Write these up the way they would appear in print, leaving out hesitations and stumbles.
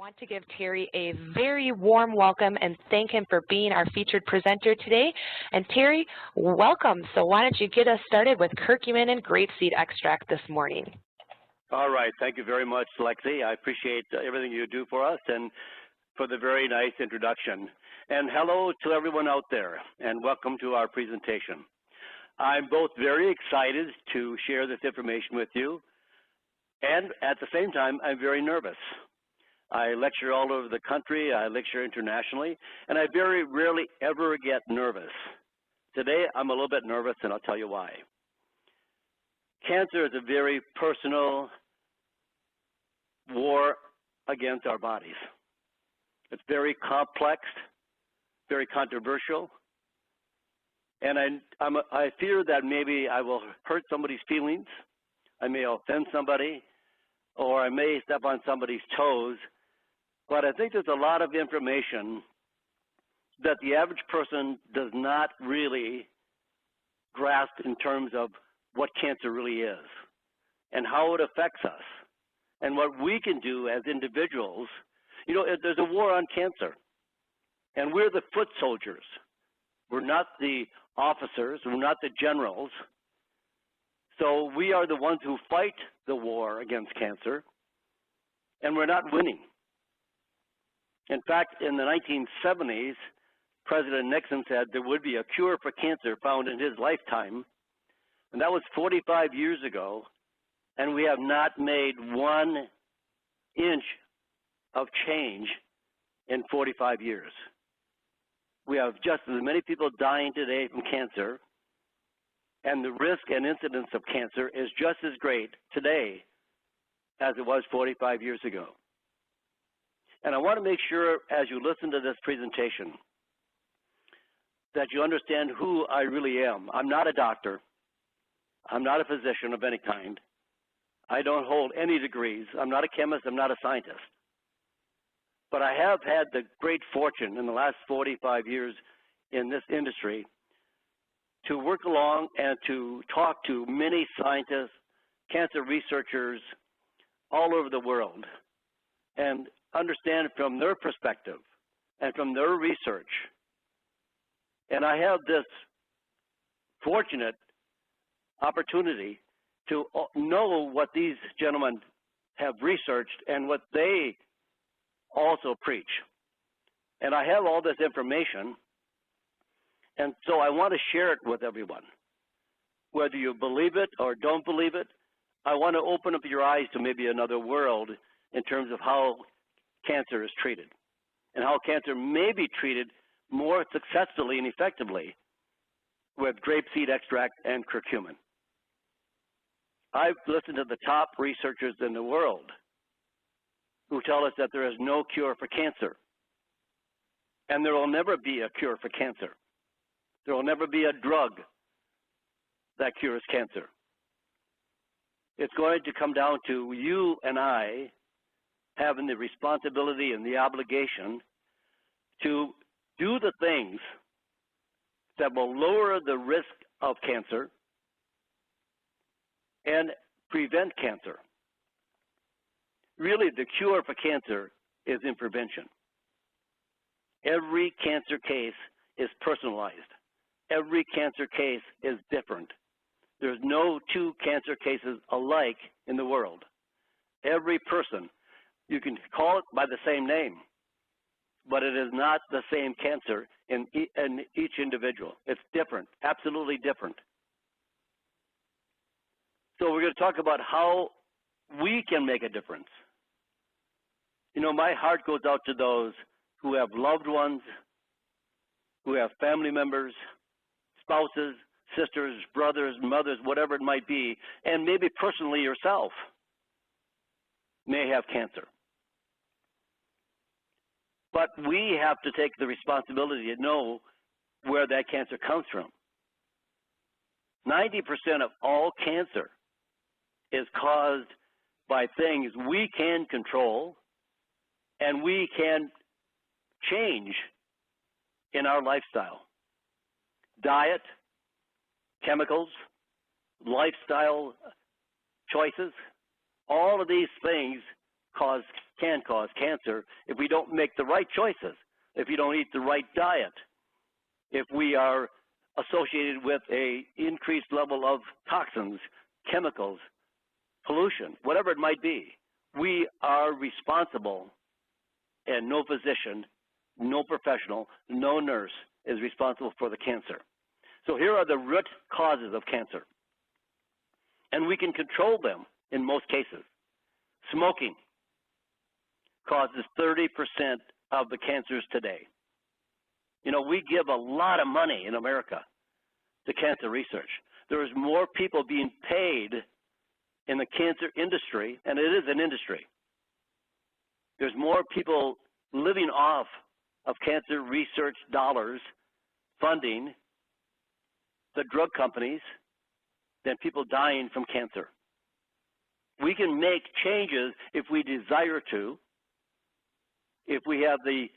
want to give Terry a very warm welcome and thank him for being our featured presenter today. And Terry, welcome. So why don't you get us started with curcumin and grapeseed extract this morning? All right. Thank you very much, Lexi. I appreciate everything you do for us and for the very nice introduction. And hello to everyone out there, and welcome to our presentation. I'm both very excited to share this information with you, and at the same time, I'm very nervous. I lecture all over the country, I lecture internationally, and I very rarely ever get nervous. Today, I'm a little bit nervous, and I'll tell you why. Cancer is a very personal war against our bodies. It's very complex, very controversial, and I fear that maybe I will hurt somebody's feelings, I may offend somebody, or I may step on somebody's toes, but I think there's a lot of information that the average person does not really grasp in terms of what cancer really is and how it affects us and what we can do as individuals. You know, there's a war on cancer, and we're the foot soldiers. We're not the officers, we're not the generals. So we are the ones who fight the war against cancer, and we're not winning. In fact, in the 1970s, President Nixon said there would be a cure for cancer found in his lifetime, and that was 45 years ago, and we have not made 1 inch of change in 45 years. We have just as many people dying today from cancer, and the risk and incidence of cancer is just as great today as it was 45 years ago. And I want to make sure, as you listen to this presentation, that you understand who I really am. I'm not a doctor. I'm not a physician of any kind. I don't hold any degrees. I'm not a chemist. I'm not a scientist. But I have had the great fortune in the last 45 years in this industry to work along and to talk to many scientists, cancer researchers all over the world, and understand from their perspective and from their research. And I have this fortunate opportunity to know what these gentlemen have researched and what they also preach. And I have all this information, and so I want to share it with everyone. Whether you believe it or don't believe it, I want to open up your eyes to maybe another world in terms of how cancer is treated and how cancer may be treated more successfully and effectively with grapeseed extract and curcumin. I've listened to the top researchers in the world who tell us that there is no cure for cancer, and there will never be a cure for cancer. There will never be a drug that cures cancer. It's going to come down to you and I having the responsibility and the obligation to do the things that will lower the risk of cancer and prevent cancer. Really, the cure for cancer is in prevention. Every cancer case is personalized. Every cancer case is different. There's no 2 cancer cases alike in the world. Every person, you can call it by the same name, but it is not the same cancer in each individual. It's different, absolutely different. So we're going to talk about how we can make a difference. You know, my heart goes out to those who have loved ones, who have family members, spouses, sisters, brothers, mothers, whatever it might be, and maybe personally yourself may have cancer. But we have to take the responsibility to know where that cancer comes from. 90% of all cancer is caused by things we can control and we can change in our lifestyle. Diet, chemicals, lifestyle choices, all of these things cause can cause cancer if we don't make the right choices, if you don't eat the right diet, if we are associated with an increased level of toxins, chemicals, pollution, whatever it might be. We are responsible, and no physician, no professional, no nurse is responsible for the cancer. So here are the root causes of cancer, and we can control them in most cases. Smoking causes 30% of the cancers today. You know, we give a lot of money in America to cancer research. There is more people being paid in the cancer industry, and it is an industry. There's more people living off of cancer research dollars funding the drug companies than people dying from cancer. We can make changes if we desire to, if we have the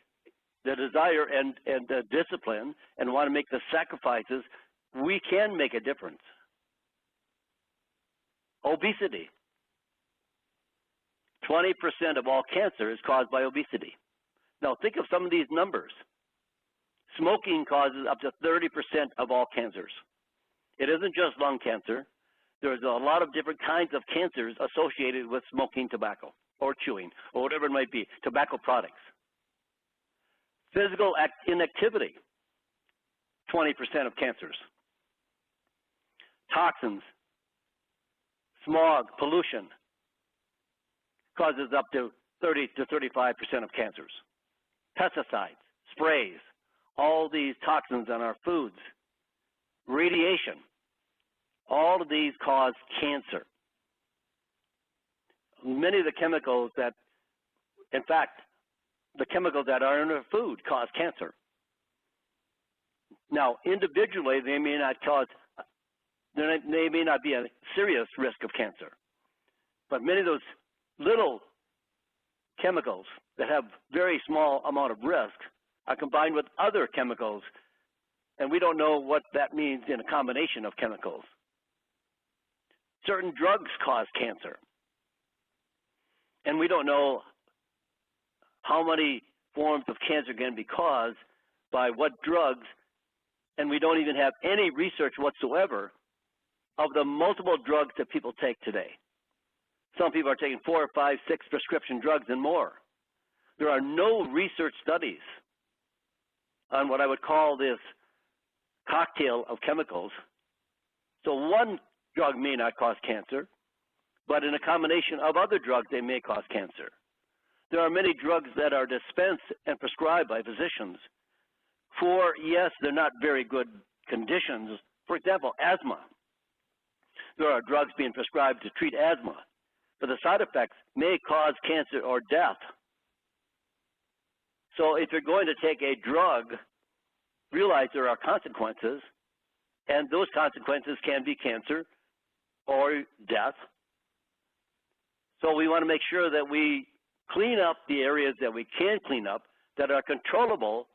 desire and the discipline and want to make the sacrifices. We can make a difference. Obesity. 20% of all cancer is caused by obesity. Now think of some of these numbers. Smoking causes up to 30% of all cancers. It isn't just lung cancer. There's a lot of different kinds of cancers associated with smoking tobacco or chewing or whatever it might be, tobacco products. Physical inactivity, 20% of cancers. Toxins, smog, pollution causes up to 30 to 35% of cancers. Pesticides, sprays, all these toxins on our foods, radiation, all of these cause cancer. Many of the chemicals that, in fact, the chemicals that are in our food cause cancer. Now, individually, they may not be a serious risk of cancer, but many of those little chemicals that have very small amount of risk are combined with other chemicals, and we don't know what that means in a combination of chemicals. Certain drugs cause cancer, and we don't know how many forms of cancer can be caused by what drugs, and we don't even have any research whatsoever of the multiple drugs that people take today. Some people are taking 4 or 5, 6 prescription drugs and more. There are no research studies on what I would call this cocktail of chemicals. So one drug may not cause cancer, but in a combination of other drugs, they may cause cancer. There are many drugs that are dispensed and prescribed by physicians for, yes, they're not very good conditions. For example, asthma. There are drugs being prescribed to treat asthma, but the side effects may cause cancer or death. So if you're going to take a drug, realize there are consequences, and those consequences can be cancer or death. So we want to make sure that we clean up the areas that we can clean up that are controllable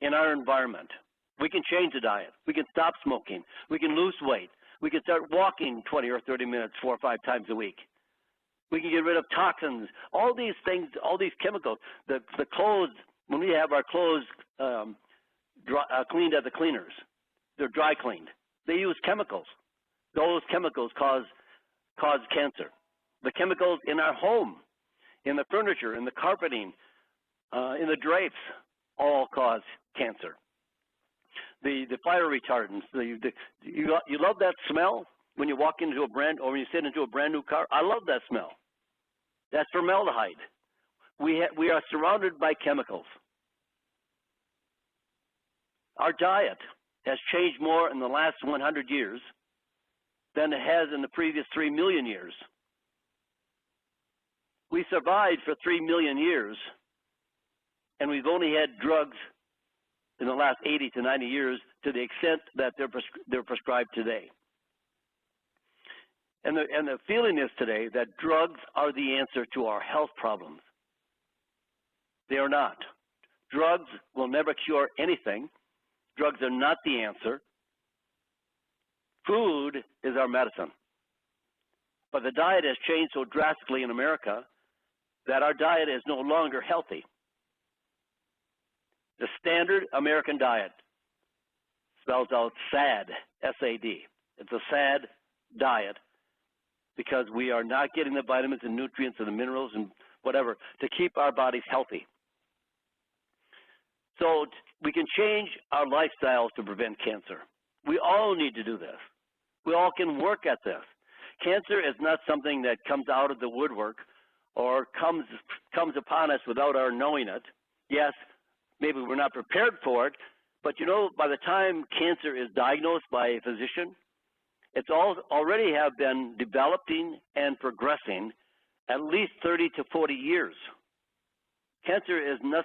in our environment. We can change the diet. We can stop smoking. We can lose weight. We can start walking 20 or 30 minutes 4 or 5 times a week. We can get rid of toxins. All these things, all these chemicals, the clothes, when we have our clothes cleaned at the cleaners, they're dry cleaned. They use chemicals. Those chemicals cause cancer. The chemicals in our home, in the furniture, in the carpeting, in the drapes, all cause cancer. The fire retardants, you love that smell when you walk into a or when you sit into a brand new car. I love that smell. That's formaldehyde. We are surrounded by chemicals. Our diet has changed more in the last 100 years than it has in the previous 3 million years. We survived for 3 million years, and we've only had drugs in the last 80 to 90 years to the extent that they're prescribed today. And the feeling is today that drugs are the answer to our health problems. They are not. Drugs will never cure anything. Drugs are not the answer. Food is our medicine. But the diet has changed so drastically in America that our diet is no longer healthy. The standard American diet spells out SAD, S-A-D. It's a sad diet because we are not getting the vitamins and nutrients and the minerals and whatever to keep our bodies healthy. So we can change our lifestyles to prevent cancer. We all need to do this. We all can work at this. Cancer is not something that comes out of the woodwork or comes upon us without our knowing it. Yes, maybe we're not prepared for it, but you know, by the time cancer is diagnosed by a physician, it's already have been developing and progressing at least 30 to 40 years. Cancer is not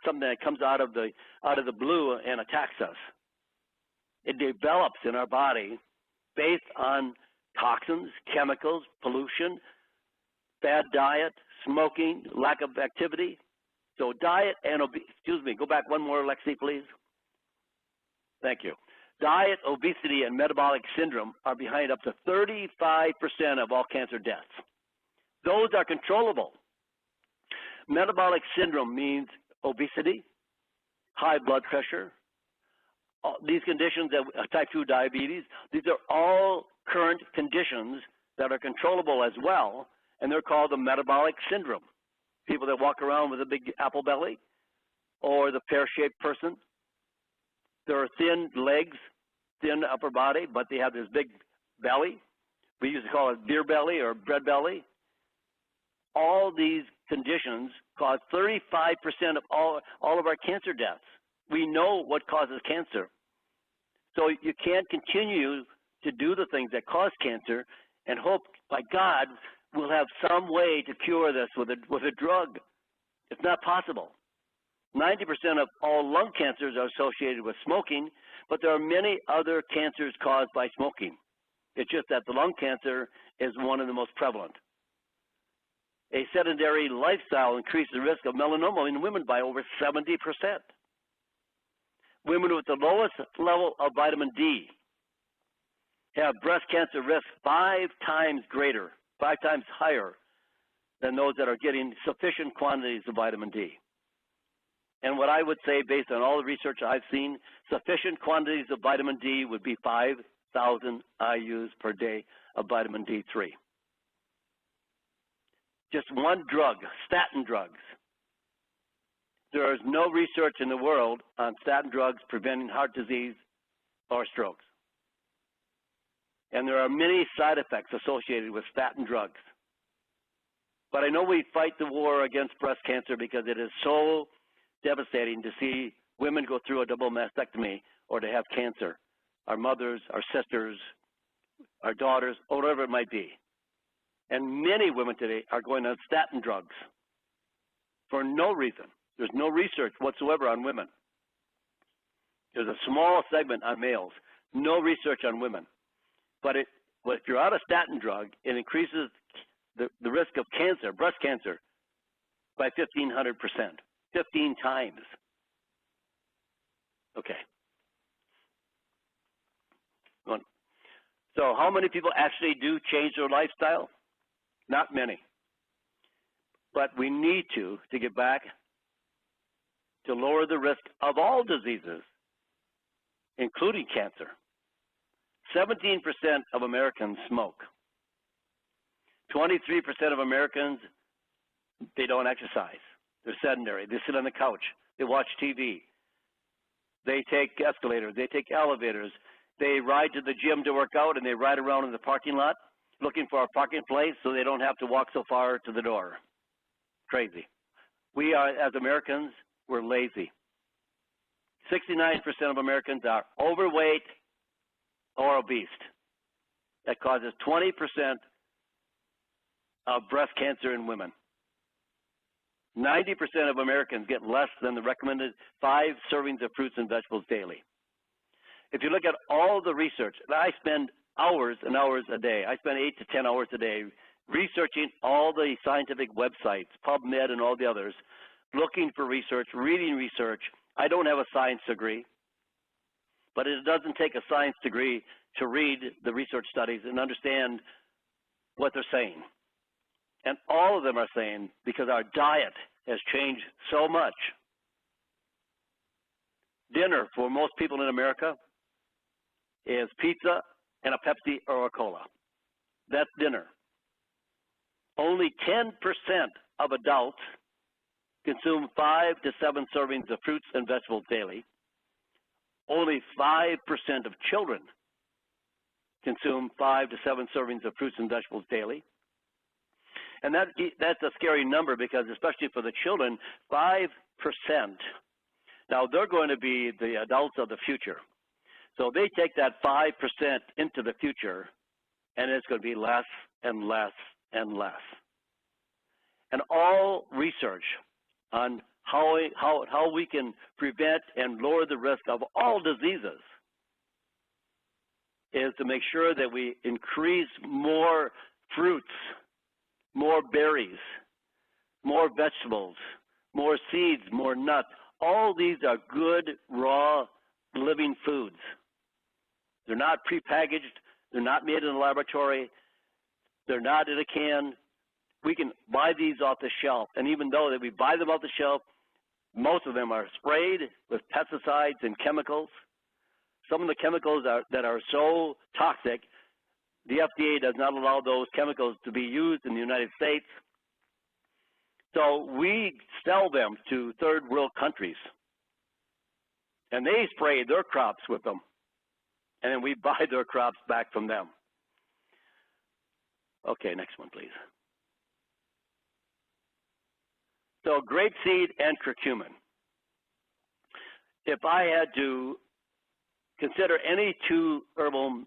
something that comes out of the blue and attacks us. It develops in our body based on toxins, chemicals, pollution, bad diet, smoking, lack of activity. So diet and go back one more, Lexi, please. Thank you. Diet, obesity, and metabolic syndrome are behind up to 35% of all cancer deaths. Those are controllable. Metabolic syndrome means obesity, high blood pressure, these conditions, type 2 diabetes, these are all current conditions that are controllable as well, and they're called the metabolic syndrome. People that walk around with a big apple belly or the pear-shaped person. There are thin legs, thin upper body, but they have this big belly. We used to call it beer belly or bread belly. All these conditions cause 35% of all of our cancer deaths. We know what causes cancer. So you can't continue to do the things that cause cancer and hope, by God, we'll have some way to cure this with a drug. It's not possible. 90% of all lung cancers are associated with smoking, but there are many other cancers caused by smoking. It's just that the lung cancer is one of the most prevalent. A sedentary lifestyle increases the risk of melanoma in women by over 70%. Women with the lowest level of vitamin D have breast cancer risk 5 times greater, 5 times higher than those that are getting sufficient quantities of vitamin D. And what I would say, based on all the research I've seen, sufficient quantities of vitamin D would be 5,000 IUs per day of vitamin D3. Just one drug, statin drugs. There is no research in the world on statin drugs preventing heart disease or strokes. And there are many side effects associated with statin drugs. But I know we fight the war against breast cancer because it is so devastating to see women go through a double mastectomy or to have cancer. Our mothers, our sisters, our daughters, or whatever it might be. And many women today are going on statin drugs for no reason. There's no research whatsoever on women. There's a small segment on males, no research on women. But if you're on a statin drug, it increases the risk of cancer, breast cancer, by 1,500%, 15 times. Okay. So how many people actually do change their lifestyle? Not many. But we need to get back to lower the risk of all diseases, including cancer. 17% of Americans smoke. 23% of Americans, they don't exercise. They're sedentary. They sit on the couch. They watch TV. They take escalators. They take elevators. They ride to the gym to work out, and they ride around in the parking lot looking for a parking place so they don't have to walk so far to the door. Crazy. We are, as Americans, we're lazy. 69% of Americans are overweight or obese. That causes 20% of breast cancer in women. 90% of Americans get less than the recommended 5 servings of fruits and vegetables daily. If you look at all the research, and I spend hours and hours a day. I spend 8 to 10 hours a day researching all the scientific websites, PubMed and all the others, looking for research, reading research. I don't have a science degree, but it doesn't take a science degree to read the research studies and understand what they're saying. And all of them are saying, because our diet has changed so much. Dinner for most people in America is pizza and a Pepsi or a cola. That's dinner. Only 10% of adults consume 5 to 7 servings of fruits and vegetables daily. Only 5% of children consume 5 to 7 servings of fruits and vegetables daily. And that's a scary number because, especially for the children, 5%. Now, they're going to be the adults of the future. So they take that 5% into the future, and it's going to be less and less and less. And all research on how we can prevent and lower the risk of all diseases is to make sure that we increase more fruits, more berries, more vegetables, more seeds, more nuts. All these are good, raw, living foods. They're not prepackaged. They're not made in a laboratory. They're not in a can. We can buy these off the shelf. And even though that we buy them off the shelf, most of them are sprayed with pesticides and chemicals. Some of the chemicals that are so toxic, the FDA does not allow those chemicals to be used in the United States. So we sell them to third world countries. And they spray their crops with them. And then we buy their crops back from them. Okay, next one, please. So grapeseed and curcumin. If I had to consider any two herbal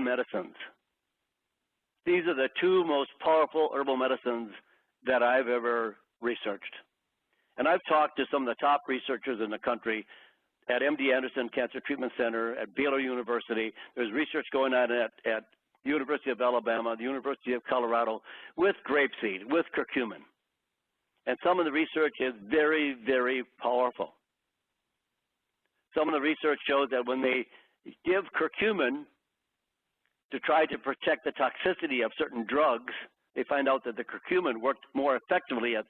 medicines, these are the two most powerful herbal medicines that I've ever researched. And I've talked to some of the top researchers in the country at MD Anderson Cancer Treatment Center, at Baylor University. There's research going on at University of Alabama, the University of Colorado, with grapeseed, with curcumin. And some of the research is very, very powerful. Some of the research shows that when they give curcumin to try to protect the toxicity of certain drugs, they find out that the curcumin worked more effectively at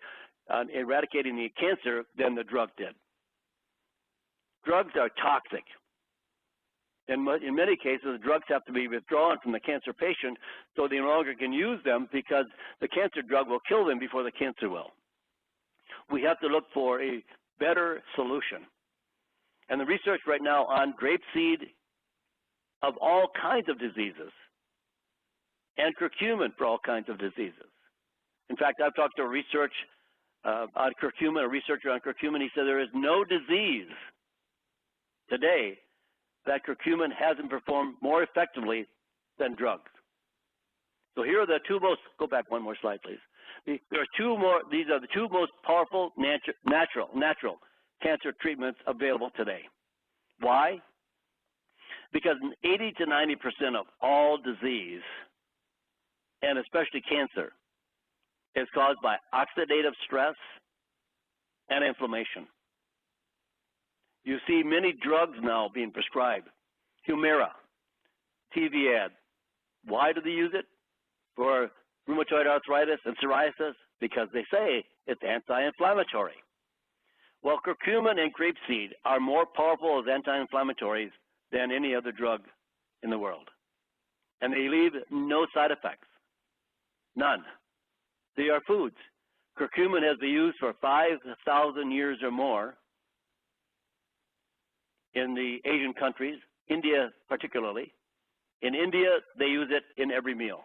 eradicating the cancer than the drug did. Drugs are toxic. In many cases, drugs have to be withdrawn from the cancer patient so they no longer can use them because the cancer drug will kill them before the cancer will. We have to look for a better solution. And the research right now on grapeseed of all kinds of diseases and curcumin for all kinds of diseases. In fact, I've talked to a researcher on curcumin. He said there is no disease today that curcumin hasn't performed more effectively than drugs. So here are the two most, go back one more slide, please. There are two more, these are the two most powerful natural cancer treatments available today. Why? Because 80 to 90% of all disease, and especially cancer, is caused by oxidative stress and inflammation. You see many drugs now being prescribed. Humira, TVAD. Why do they use it? For rheumatoid arthritis and psoriasis? Because they say it's anti-inflammatory. Well, curcumin and grapeseed are more powerful as anti-inflammatories than any other drug in the world. And they leave no side effects. None. They are foods. Curcumin has been used for 5,000 years or more in the Asian countries, India particularly. In India, they use it in every meal.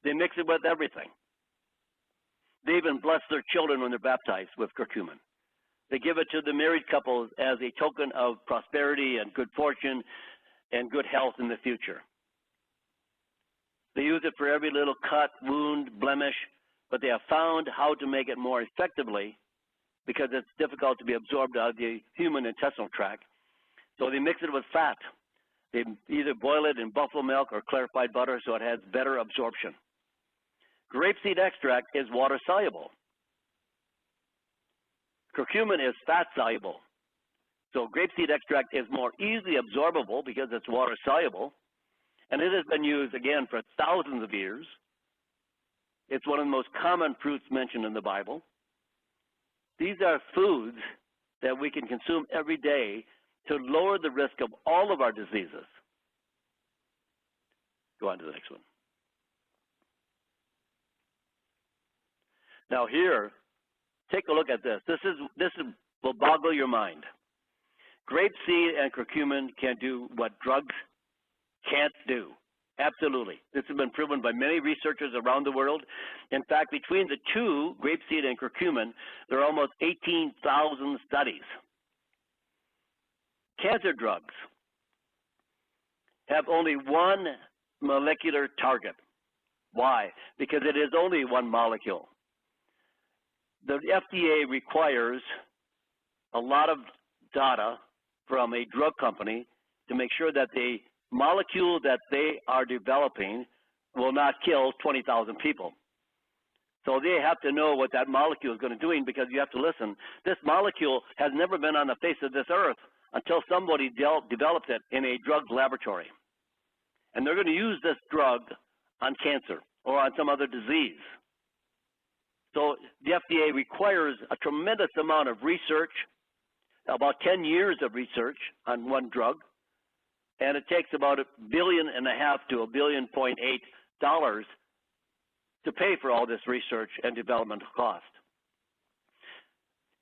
They mix it with everything. They even bless their children when they're baptized with curcumin. They give it to the married couples as a token of prosperity and good fortune and good health in the future. They use it for every little cut, wound, blemish, but they have found how to make it more effectively because it's difficult to be absorbed out of the human intestinal tract. So they mix it with fat. They either boil it in buffalo milk or clarified butter so it has better absorption. Grapeseed extract is water soluble. Curcumin is fat soluble. So grapeseed extract is more easily absorbable because it's water soluble. And it has been used, again, for thousands of years It's one of the most common fruits mentioned in the Bible. These are foods that we can consume every day to lower the risk of all of our diseases. Go on to the next one. Now here, take a look at this. This will boggle your mind. Grapeseed and curcumin can do what drugs can't do. Absolutely. This has been proven by many researchers around the world. In fact, between the two, grapeseed and curcumin, there are almost 18,000 studies. Cancer drugs have only one molecular target. Why? Because it is only one molecule. The FDA requires a lot of data from a drug company to make sure that the molecule that they are developing will not kill 20,000 people. So they have to know what that molecule is going to do, because you have to listen. This molecule has never been on the face of this earth until somebody developed it in a drug laboratory. And they're going to use this drug on cancer or on some other disease. So the FDA requires a tremendous amount of research, about 10 years of research on one drug, and it takes about $1.5 billion to $1.8 billion to pay for all this research and development cost.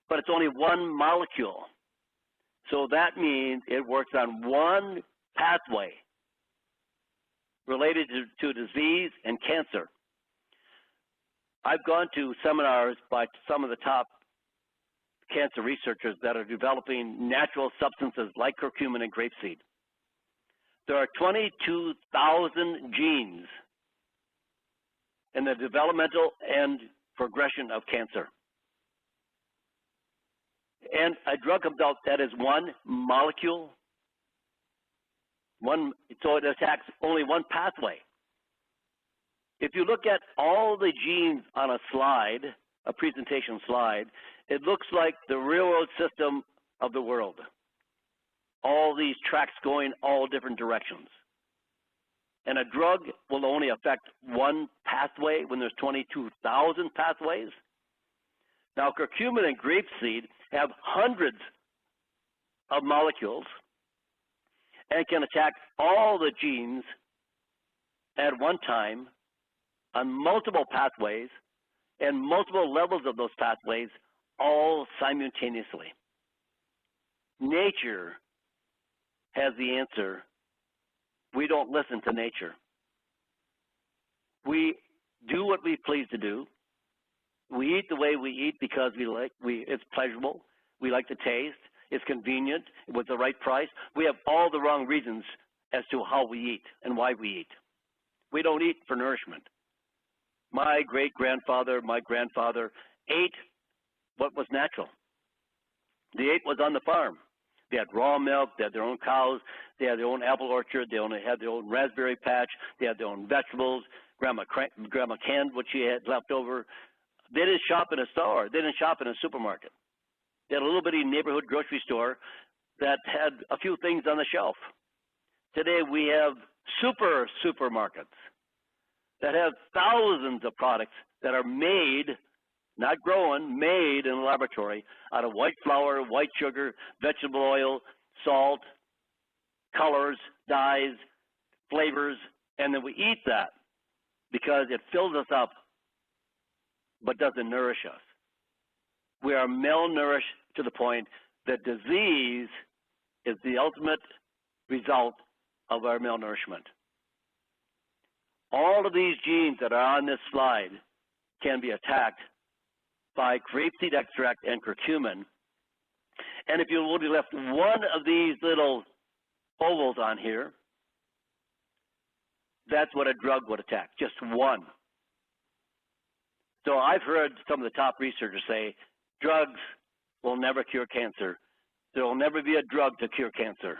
But it's only one molecule. So that means it works on one pathway related to disease and cancer. I've gone to seminars by some of the top cancer researchers that are developing natural substances like curcumin and grapeseed. There are 22,000 genes in the developmental and progression of cancer. And a drug comes out that is one molecule, so it attacks only one pathway. If you look at all the genes on a slide, a presentation slide, it looks like the railroad system of the world. All these tracks going all different directions. And a drug will only affect one pathway when there's 22,000 pathways. Now, curcumin and grapeseed have hundreds of molecules and can attack all the genes at one time on multiple pathways and multiple levels of those pathways, all simultaneously. Nature has the answer. We don't listen to nature. We do what we please to do. We eat the way we eat because it's pleasurable. We like the taste. It's convenient with the right price. We have all the wrong reasons as to how we eat and why we eat. We don't eat for nourishment. My great-grandfather, my grandfather ate what was natural. They ate what was on the farm. They had raw milk, they had their own cows, they had their own apple orchard, they had their own raspberry patch, they had their own vegetables. Grandma canned what she had left over. They didn't shop in a store. They didn't shop in a supermarket. They had a little bitty neighborhood grocery store that had a few things on the shelf. Today we have supermarkets that have thousands of products that are made, not grown, made in a laboratory out of white flour, white sugar, vegetable oil, salt, colors, dyes, flavors, and then we eat that because it fills us up but doesn't nourish us. We are malnourished to the point that disease is the ultimate result of our malnourishment. All of these genes that are on this slide can be attacked by grapeseed extract and curcumin. And if you would have left one of these little ovals on here, that's what a drug would attack, just one. So I've heard some of the top researchers say drugs will never cure cancer. There will never be a drug to cure cancer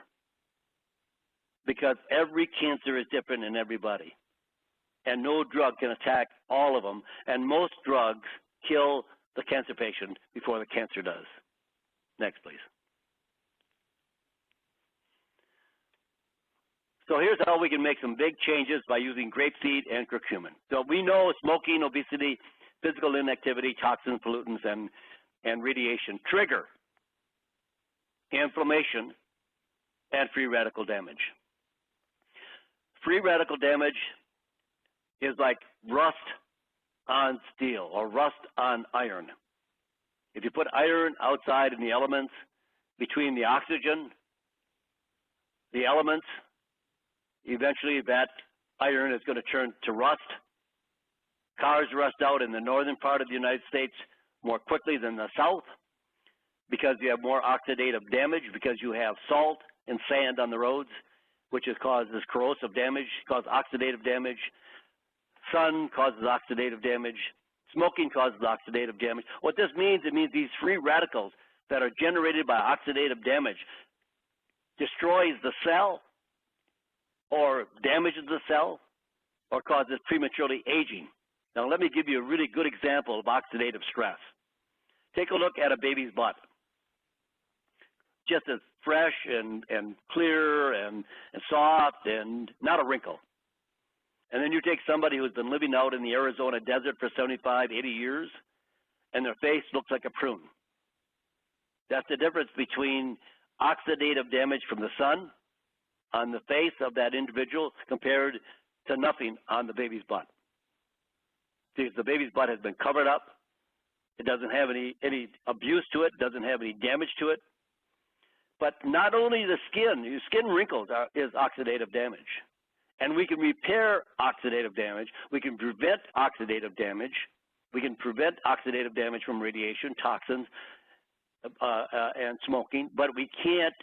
because every cancer is different in everybody. And no drug can attack all of them. And most drugs kill the cancer patient before the cancer does. Next, please. So here's how we can make some big changes by using grapeseed and curcumin. So we know smoking, obesity, physical inactivity, toxins, pollutants, and radiation trigger inflammation and free radical damage. Free radical damage is like rust on steel or rust on iron. If you put iron outside in the elements, between the oxygen, the elements, eventually that iron is going to turn to rust. Cars rust out in the northern part of the United States more quickly than the south because you have more oxidative damage, because you have salt and sand on the roads, which causes corrosive damage, causes oxidative damage. Sun causes oxidative damage. Smoking causes oxidative damage. What this means, it means these free radicals that are generated by oxidative damage destroys the cell or damages the cell or causes prematurely aging. Now let me give you a really good example of oxidative stress. Take a look at a baby's butt. Just as fresh and clear and soft and not a wrinkle. And then you take somebody who's been living out in the Arizona desert for 75, 80 years, and their face looks like a prune. That's the difference between oxidative damage from the sun on the face of that individual compared to nothing on the baby's butt. Because the baby's butt has been covered up. It doesn't have any abuse to it, doesn't have any damage to it. But not only the skin, your skin wrinkles is oxidative damage. And we can repair oxidative damage. We can prevent oxidative damage. We can prevent oxidative damage from radiation, toxins, and smoking. But we can't,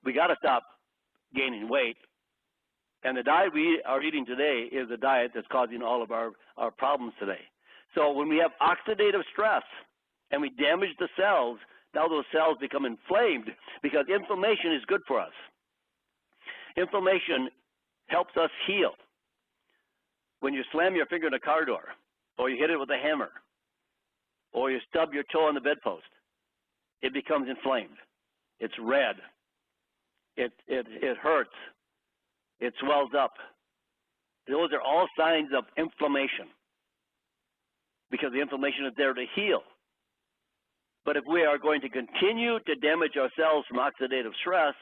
we got to stop gaining weight. And the diet we are eating today is a diet that's causing all of our problems today. So when we have oxidative stress and we damage the cells, now those cells become inflamed because inflammation is good for us. Inflammation helps us heal. When you slam your finger in a car door, or you hit it with a hammer, or you stub your toe on the bedpost, it becomes inflamed. It's red. It hurts. It swells up. Those are all signs of inflammation because the inflammation is there to heal. But if we are going to continue to damage our cells from oxidative stress,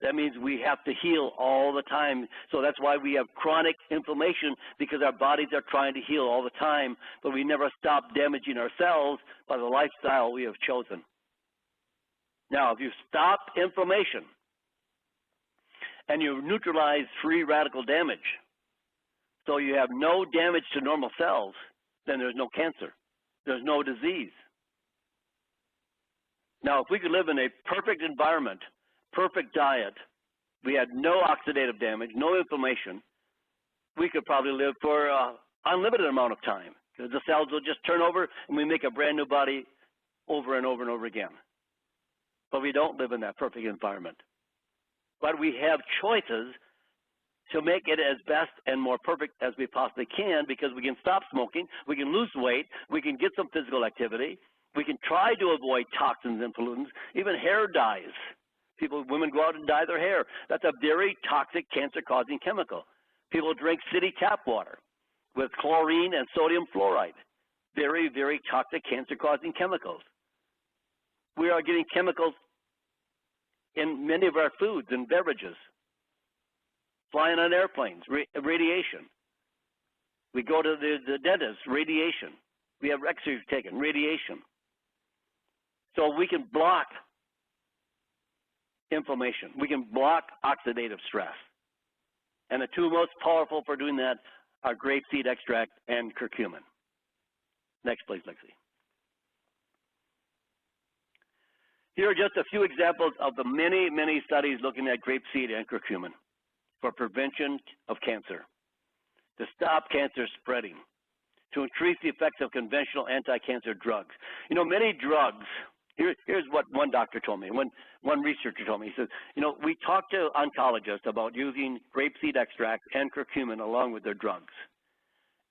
that means we have to heal all the time. So that's why we have chronic inflammation, because our bodies are trying to heal all the time, but we never stop damaging our cells by the lifestyle we have chosen. Now, if you stop inflammation and you neutralize free radical damage, so you have no damage to normal cells, then there's no cancer. There's no disease. Now, if we could live in a perfect environment, perfect diet, we had no oxidative damage, no inflammation, we could probably live for an unlimited amount of time. Because the cells will just turn over and we make a brand new body over and over and over again. But we don't live in that perfect environment. But we have choices to make it as best and more perfect as we possibly can, because we can stop smoking, we can lose weight, we can get some physical activity, we can try to avoid toxins and pollutants, even hair dyes. Women go out and dye their hair. That's a very toxic, cancer-causing chemical. People drink city tap water with chlorine and sodium fluoride. Very, very toxic, cancer-causing chemicals. We are getting chemicals in many of our foods and beverages. Flying on airplanes, radiation. We go to the dentist, radiation. We have X-rays taken, radiation. So we can block inflammation. We can block oxidative stress. And the two most powerful for doing that are grapeseed extract and curcumin. Next, please, Lexi. Here are just a few examples of the many, many studies looking at grapeseed and curcumin for prevention of cancer, to stop cancer spreading, to increase the effects of conventional anti-cancer drugs. Many drugs, here's what one doctor told me, one researcher told me. He says, we talked to oncologists about using grapeseed extract and curcumin along with their drugs.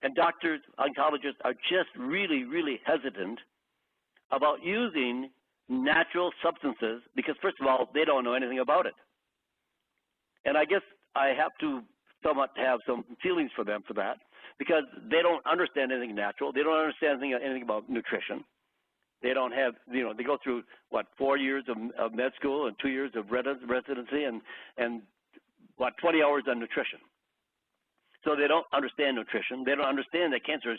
And doctors, oncologists are just really, really hesitant about using natural substances because, first of all, they don't know anything about it. And I guess I have to somewhat have some feelings for them for that, because they don't understand anything natural. They don't understand anything about nutrition. They don't have, they go through, 4 years of med school and 2 years of residency and 20 hours on nutrition. So they don't understand nutrition. They don't understand that cancer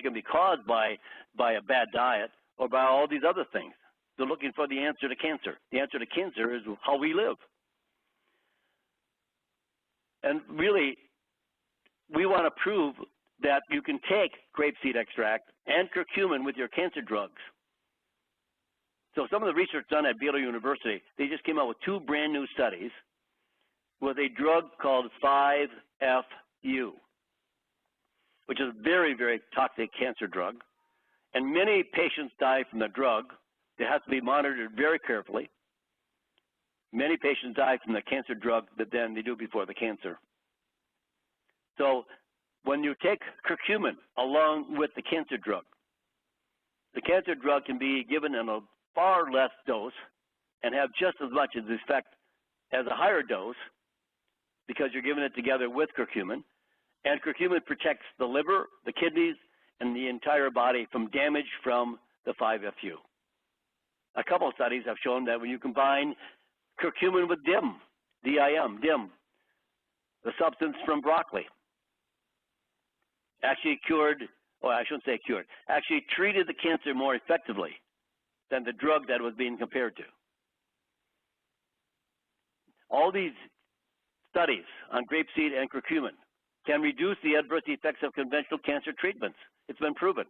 can be caused by a bad diet or by all these other things. They're looking for the answer to cancer. The answer to cancer is how we live. And really, we want to prove that you can take grapeseed extract and curcumin with your cancer drugs. So some of the research done at Baylor University, they just came out with 2 brand new studies with a drug called 5-FU, which is a very, very toxic cancer drug. And many patients die from the drug. It has to be monitored very carefully. Many patients die from the cancer drug than they do before the cancer. So when you take curcumin along with the cancer drug can be given in a far less dose and have just as much as effect as a higher dose because you're giving it together with curcumin. And curcumin protects the liver, the kidneys, and the entire body from damage from the 5-FU. A couple of studies have shown that when you combine curcumin with DIM, DIM, the substance from broccoli, actually actually treated the cancer more effectively than the drug that was being compared to. All these studies on grapeseed and curcumin can reduce the adverse effects of conventional cancer treatments. It's been proven.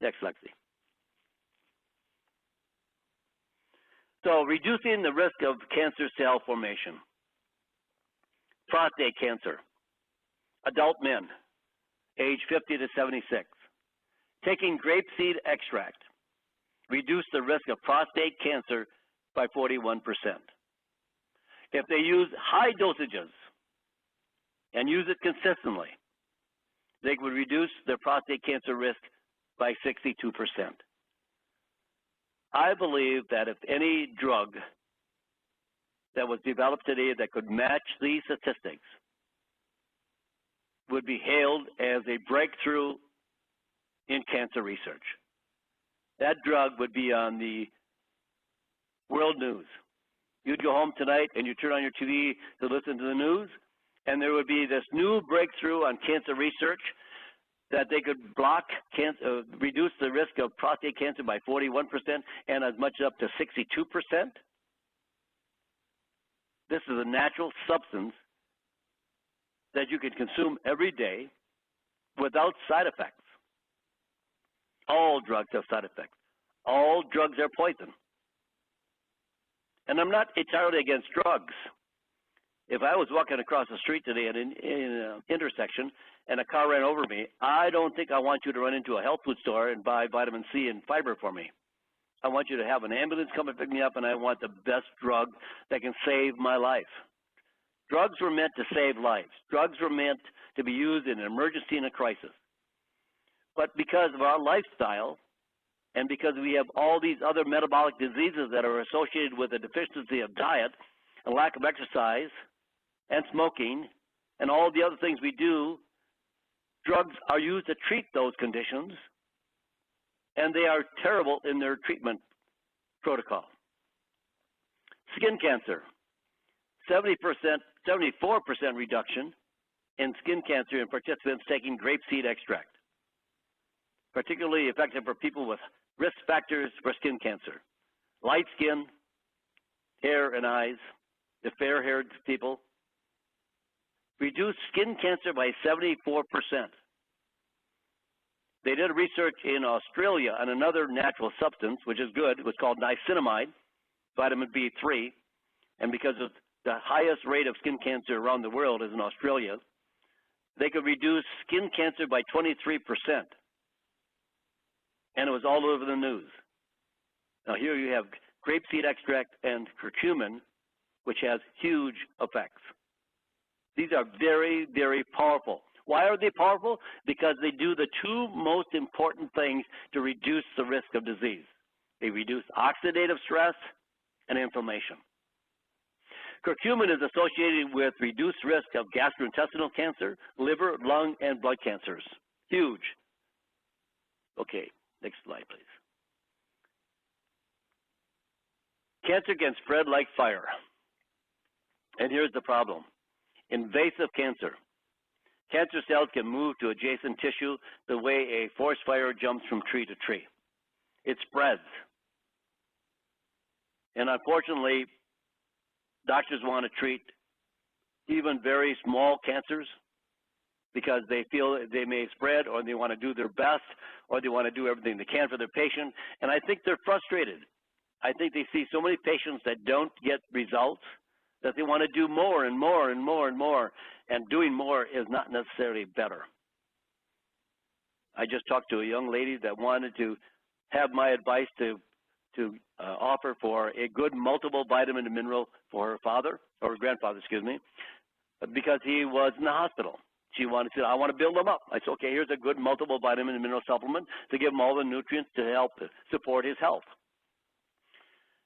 Next, Lexi. So reducing the risk of cancer cell formation. Prostate cancer. Adult men, age 50 to 76. Taking grapeseed extract reduced the risk of prostate cancer by 41%. If they use high dosages and use it consistently, they would reduce their prostate cancer risk by 62%. I believe that if any drug that was developed today that could match these statistics would be hailed as a breakthrough in cancer research. That drug would be on the world news. You'd go home tonight and you turn on your TV to listen to the news, and there would be this new breakthrough on cancer research that they could reduce the risk of prostate cancer by 41% and as much up to 62%. This is a natural substance that you can consume every day without side effects. All drugs have side effects. All drugs are poison. And I'm not entirely against drugs. If I was walking across the street today in an intersection and a car ran over me, I don't think I want you to run into a health food store and buy vitamin C and fiber for me. I want you to have an ambulance come and pick me up, and I want the best drug that can save my life. Drugs were meant to save lives. Drugs were meant to be used in an emergency and a crisis. But because of our lifestyle and because we have all these other metabolic diseases that are associated with a deficiency of diet, a lack of exercise, and smoking, and all the other things we do, drugs are used to treat those conditions, and they are terrible in their treatment protocol. Skin cancer, 74% reduction in skin cancer in participants taking grapeseed extract, particularly effective for people with risk factors for skin cancer. Light skin, hair and eyes, the fair-haired people, reduced skin cancer by 74%. They did research in Australia on another natural substance, which is good. It was called niacinamide, vitamin B3, and because of the highest rate of skin cancer around the world is in Australia, they could reduce skin cancer by 23%. And it was all over the news. Now here you have grapeseed extract and curcumin, which has huge effects. These are very, very powerful. Why are they powerful? Because they do the two most important things to reduce the risk of disease. They reduce oxidative stress and inflammation. Curcumin is associated with reduced risk of gastrointestinal cancer, liver, lung, and blood cancers. Huge. Okay, next slide, please. Cancer can spread like fire. And here's the problem. Invasive cancer. Cancer cells can move to adjacent tissue the way a forest fire jumps from tree to tree. It spreads. And unfortunately, doctors want to treat even very small cancers because they feel they may spread, or they want to do their best, or they want to do everything they can for their patient. And I think they're frustrated. I think they see so many patients that don't get results that they want to do more and more and more and more, and doing more is not necessarily better. I just talked to a young lady that wanted to have my advice to offer for a good multiple vitamin and mineral for her father, or her grandfather, excuse me, because he was in the hospital. She wanted to, I want to build him up. I said, okay, here's a good multiple vitamin and mineral supplement to give him all the nutrients to help support his health.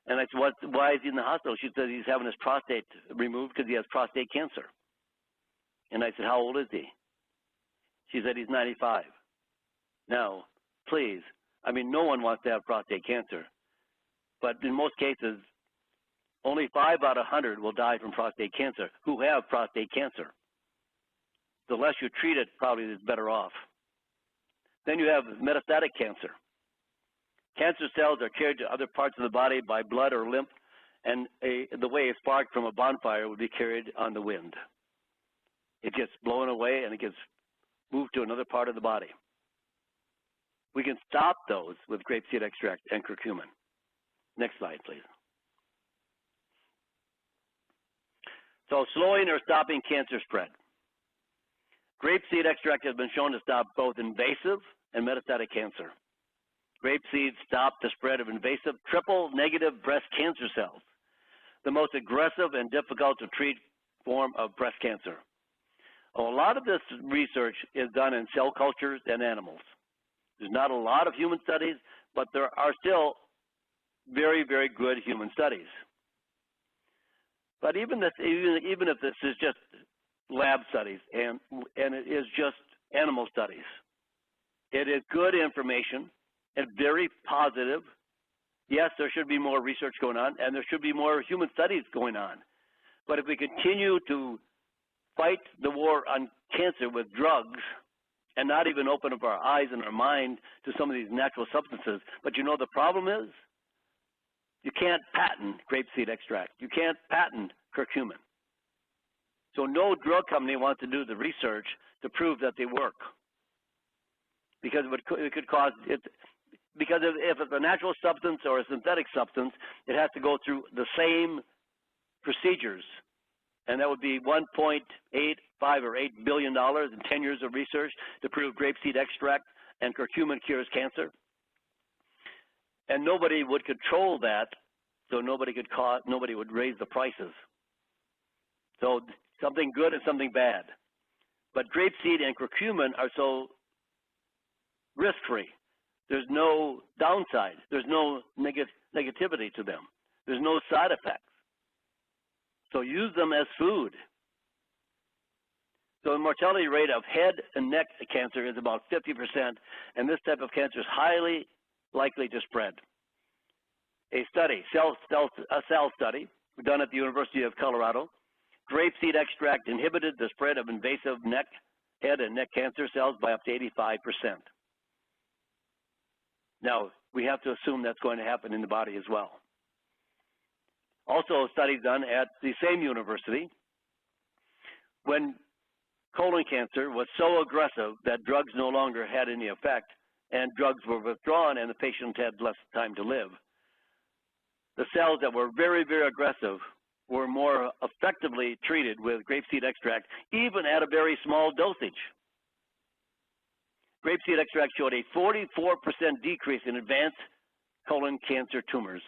And I said, why is he in the hospital? She said he's having his prostate removed because he has prostate cancer. And I said, how old is he? She said he's 95. Now, please, I mean, no one wants to have prostate cancer. But in most cases, only 5 out of 100 will die from prostate cancer who have prostate cancer. The less you treat it, probably is better off. Then you have metastatic cancer. Cancer cells are carried to other parts of the body by blood or lymph, and the way a spark from a bonfire would be carried on the wind. It gets blown away and it gets moved to another part of the body. We can stop those with grapeseed extract and curcumin. Next slide, please. So slowing or stopping cancer spread. Grapeseed extract has been shown to stop both invasive and metastatic cancer. Grapeseed stop the spread of invasive triple-negative breast cancer cells, the most aggressive and difficult to treat form of breast cancer. A lot of this research is done in cell cultures and animals. There's not a lot of human studies, but there are still very, very good human studies. But even if this is just lab studies and it is just animal studies, it is good information and very positive. Yes, there should be more research going on, and there should be more human studies going on. But if we continue to fight the war on cancer with drugs and not even open up our eyes and our mind to some of these natural substances, but you know the problem is, you can't patent grapeseed extract. You can't patent curcumin. So no drug company wants to do the research to prove that they work, because it could cause it. Because if it's a natural substance or a synthetic substance, it has to go through the same procedures, and that would be $1.85 or $8 billion in 10 years of research to prove grapeseed extract and curcumin cures cancer. And nobody would control that, so nobody would raise the prices. So something good and something bad. But grapeseed and curcumin are so risk-free. There's no downside. There's no negativity to them. There's no side effects. So use them as food. So the mortality rate of head and neck cancer is about 50%, and this type of cancer is highly likely to spread. A study, a cell study done at the University of Colorado, grapeseed extract inhibited the spread of invasive head and neck cancer cells by up to 85%. Now, we have to assume that's going to happen in the body as well. Also, studies done at the same university, when colon cancer was so aggressive that drugs no longer had any effect and drugs were withdrawn and the patient had less time to live, the cells that were very, very aggressive were more effectively treated with grapeseed extract, even at a very small dosage. Grapeseed extract showed a 44% decrease in advanced colon cancer tumors.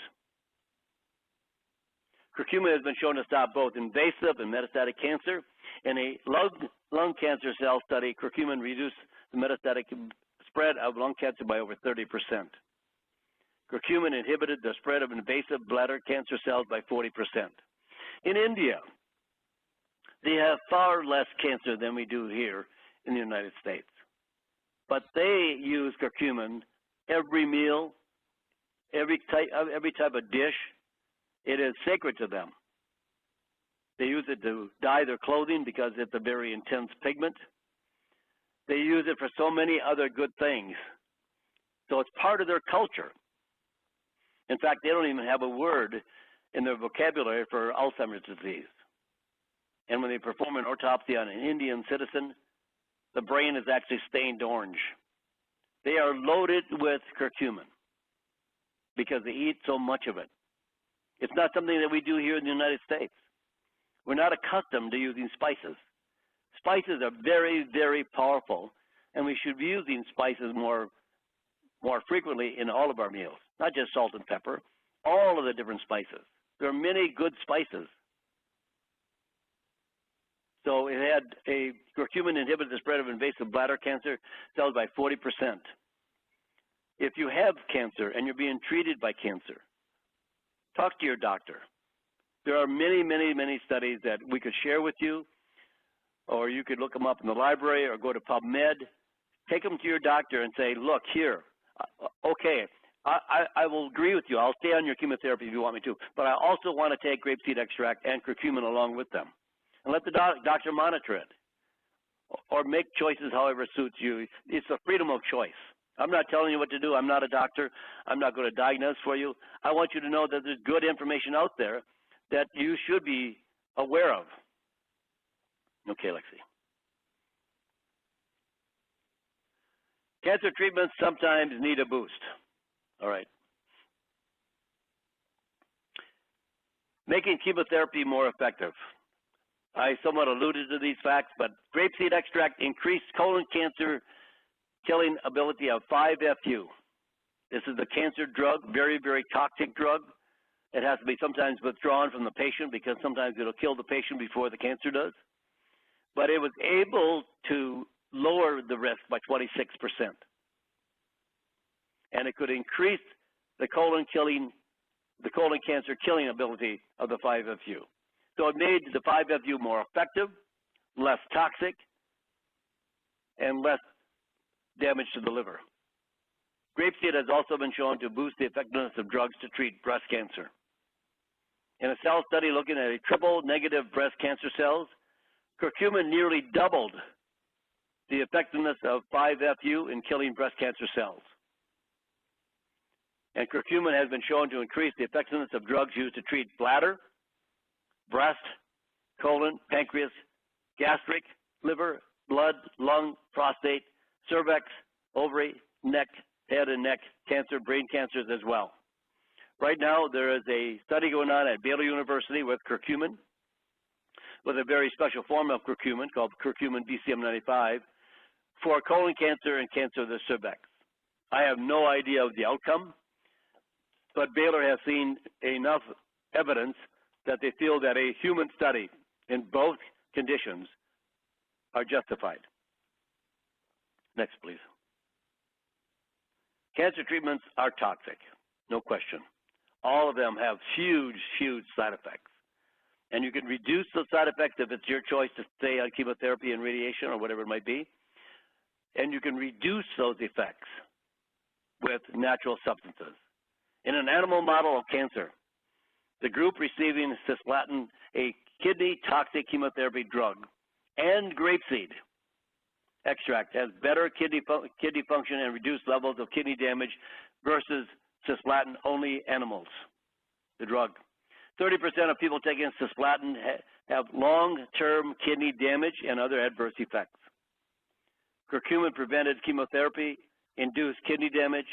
Curcumin has been shown to stop both invasive and metastatic cancer. In a lung cancer cell study, curcumin reduced the metastatic spread of lung cancer by over 30%. Curcumin inhibited the spread of invasive bladder cancer cells by 40%. In India, they have far less cancer than we do here in the United States. But they use curcumin every meal, every type of dish. It is sacred to them. They use it to dye their clothing because it's a very intense pigment. They use it for so many other good things. So it's part of their culture. In fact, they don't even have a word in their vocabulary for Alzheimer's disease. And when they perform an autopsy on an Indian citizen, the brain is actually stained orange. They are loaded with curcumin because they eat so much of it. It's not something that we do here in the United States. We're not accustomed to using spices. Spices are very, very powerful, and we should be using spices more frequently in all of our meals, not just salt and pepper, all of the different spices. There are many good spices. So it had a curcumin inhibited the spread of invasive bladder cancer cells by 40%. If you have cancer and you're being treated by cancer, talk to your doctor. There are many, many, many studies that we could share with you, or you could look them up in the library or go to PubMed. Take them to your doctor and say, look, here, okay, I will agree with you. I'll stay on your chemotherapy if you want me to, but I also want to take grapeseed extract and curcumin along with them. And let the doctor monitor it, or make choices however suits you. It's a freedom of choice. I'm not telling you what to do. I'm not a doctor. I'm not going to diagnose for you. I want you to know that there's good information out there that you should be aware of. Okay, Lexi. Cancer treatments sometimes need a boost. All right. Making chemotherapy more effective. I somewhat alluded to these facts, but grapeseed extract increased colon cancer killing ability of 5-FU. This is a cancer drug, very, very toxic drug. It has to be sometimes withdrawn from the patient because sometimes it'll kill the patient before the cancer does. But it was able to lower the risk by 26%. And it could increase the colon cancer killing ability of the 5-FU. So it made the 5-FU more effective, less toxic, and less damage to the liver. Grapeseed has also been shown to boost the effectiveness of drugs to treat breast cancer. In a cell study looking at a triple-negative breast cancer cells, curcumin nearly doubled the effectiveness of 5-FU in killing breast cancer cells. And curcumin has been shown to increase the effectiveness of drugs used to treat bladder, breast, colon, pancreas, gastric, liver, blood, lung, prostate, cervix, ovary, neck, head and neck cancer, brain cancers as well. Right now, there is a study going on at Baylor University with curcumin, with a very special form of curcumin called curcumin BCM95 for colon cancer and cancer of the cervix. I have no idea of the outcome, but Baylor has seen enough evidence that they feel that a human study in both conditions are justified. Next, please. Cancer treatments are toxic, no question. All of them have huge, huge side effects. And you can reduce those side effects if it's your choice to stay on chemotherapy and radiation or whatever it might be. And you can reduce those effects with natural substances. In an animal model of cancer, the group receiving cisplatin, a kidney toxic chemotherapy drug, and grapeseed extract has better kidney function and reduced levels of kidney damage versus cisplatin-only animals, the drug. 30% of people taking cisplatin have long-term kidney damage and other adverse effects. Curcumin prevented chemotherapy-induced kidney damage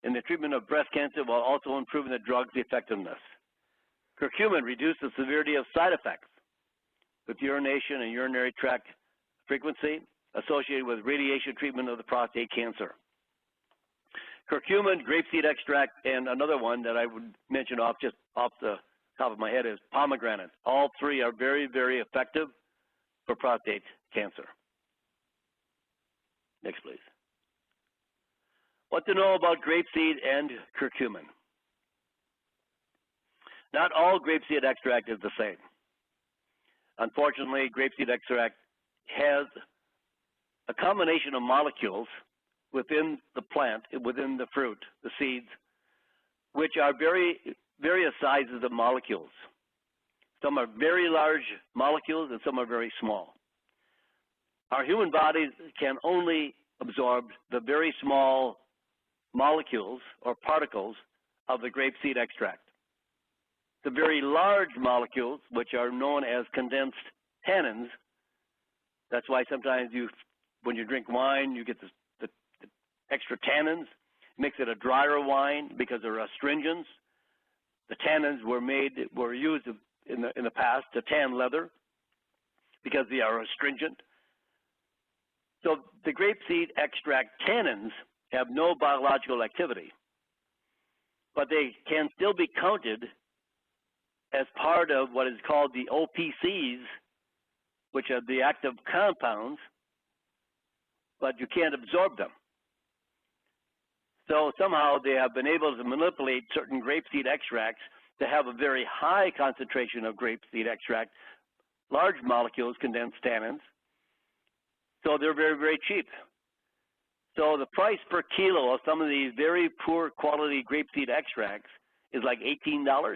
in the treatment of breast cancer while also improving the drug's effectiveness. Curcumin reduced the severity of side effects with urination and urinary tract frequency associated with radiation treatment of the prostate cancer. Curcumin, grapeseed extract, and another one that I would mention just off the top of my head is pomegranate. All three are very, very effective for prostate cancer. Next, please. What to know about grapeseed and curcumin? Not all grapeseed extract is the same. Unfortunately, grapeseed extract has a combination of molecules within the plant, within the fruit, the seeds, which are various sizes of molecules. Some are very large molecules and some are very small. Our human bodies can only absorb the very small molecules or particles of the grapeseed extract. The very large molecules, which are known as condensed tannins, that's why sometimes when you drink wine, you get the extra tannins, makes it a drier wine because there are astringents. The tannins were used in the past to tan leather because they are astringent. So the grapeseed extract tannins have no biological activity, but they can still be counted as part of what is called the OPCs, which are the active compounds, but you can't absorb them. So somehow they have been able to manipulate certain grapeseed extracts to have a very high concentration of grapeseed extract, large molecules, condensed tannins. So they're very, very cheap. So the price per kilo of some of these very poor quality grapeseed extracts is like $18,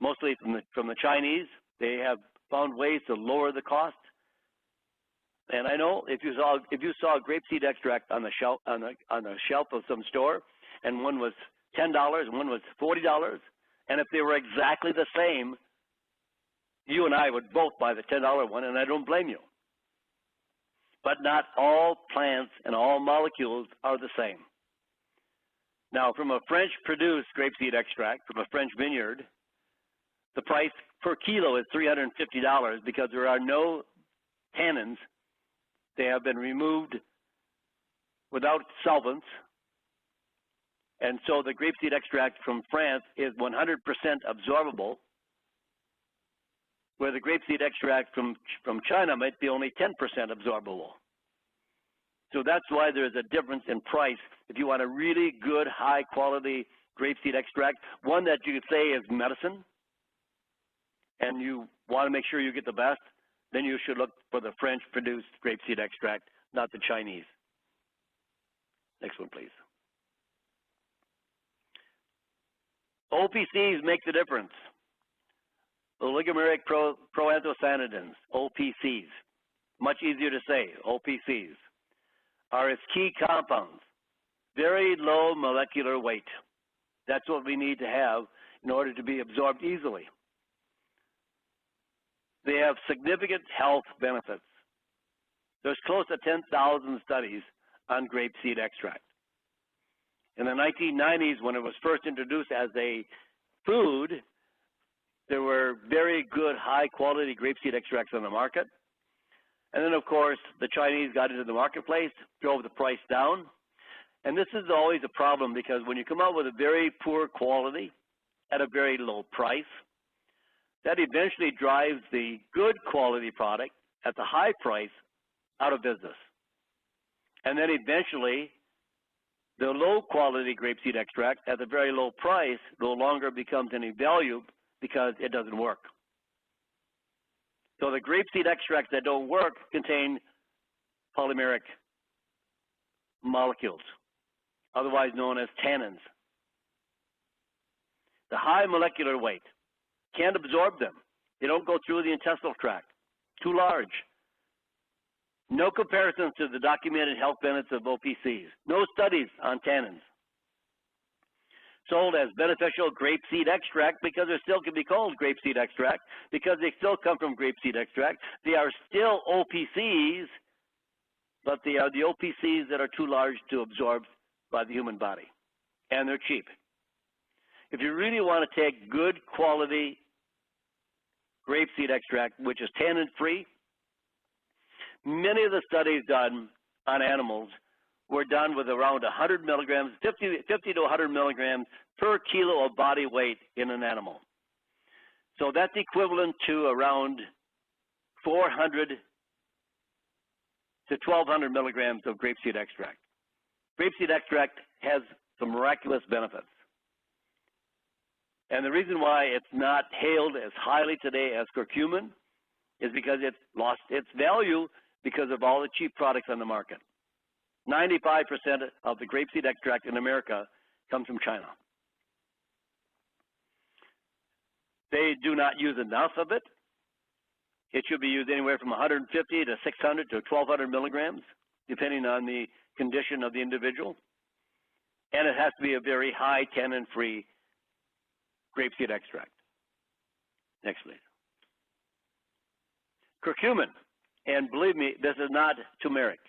mostly from the Chinese. They have found ways to lower the cost. And I know if you saw grapeseed extract on the shelf of some store, and one was $10 and one was $40, and if they were exactly the same, you and I would both buy the $10 one, and I don't blame you. But not all plants and all molecules are the same. Now, from a French-produced grapeseed extract from a French vineyard, the price per kilo is $350 because there are no tannins. They have been removed without solvents. And so the grapeseed extract from France is 100% absorbable, where the grapeseed extract from China might be only 10% absorbable. So that's why there's a difference in price. If you want a really good, high-quality grapeseed extract, one that you could say is medicine, and you want to make sure you get the best, then you should look for the French-produced grapeseed extract, not the Chinese. Next one, please. OPCs make the difference. Oligomeric proanthocyanidins, OPCs, much easier to say, OPCs, are its key compounds. Very low molecular weight. That's what we need to have in order to be absorbed easily. They have significant health benefits. There's close to 10,000 studies on grapeseed extract. In the 1990s, when it was first introduced as a food, there were very good, high-quality grapeseed extracts on the market. And then, of course, the Chinese got into the marketplace, drove the price down. And this is always a problem because when you come out with a very poor quality at a very low price, that eventually drives the good quality product at the high price out of business. And then eventually, the low quality grapeseed extract at the very low price no longer becomes any value because it doesn't work. So the grapeseed extracts that don't work contain polymeric molecules, otherwise known as tannins. The high molecular weight can't absorb them. They don't go through the intestinal tract. Too large. No comparisons to the documented health benefits of OPCs. No studies on tannins. Sold as beneficial grapeseed extract because they still can be called grapeseed extract because they still come from grapeseed extract. They are still OPCs, but they are the OPCs that are too large to absorb by the human body, and they're cheap. If you really want to take good quality grapeseed extract, which is tannin-free, many of the studies done on animals were done with around 100 milligrams, 50 to 100 milligrams per kilo of body weight in an animal. So that's equivalent to around 400 to 1,200 milligrams of grapeseed extract. Grapeseed extract has some miraculous benefits. And the reason why it's not hailed as highly today as curcumin is because it's lost its value because of all the cheap products on the market. 95% of the grapeseed extract in America comes from China. They do not use enough of it. It should be used anywhere from 150 to 600 to 1,200 milligrams, depending on the condition of the individual. And it has to be a very high tannin-free grapeseed extract. Next, please. Curcumin, and believe me, this is not turmeric.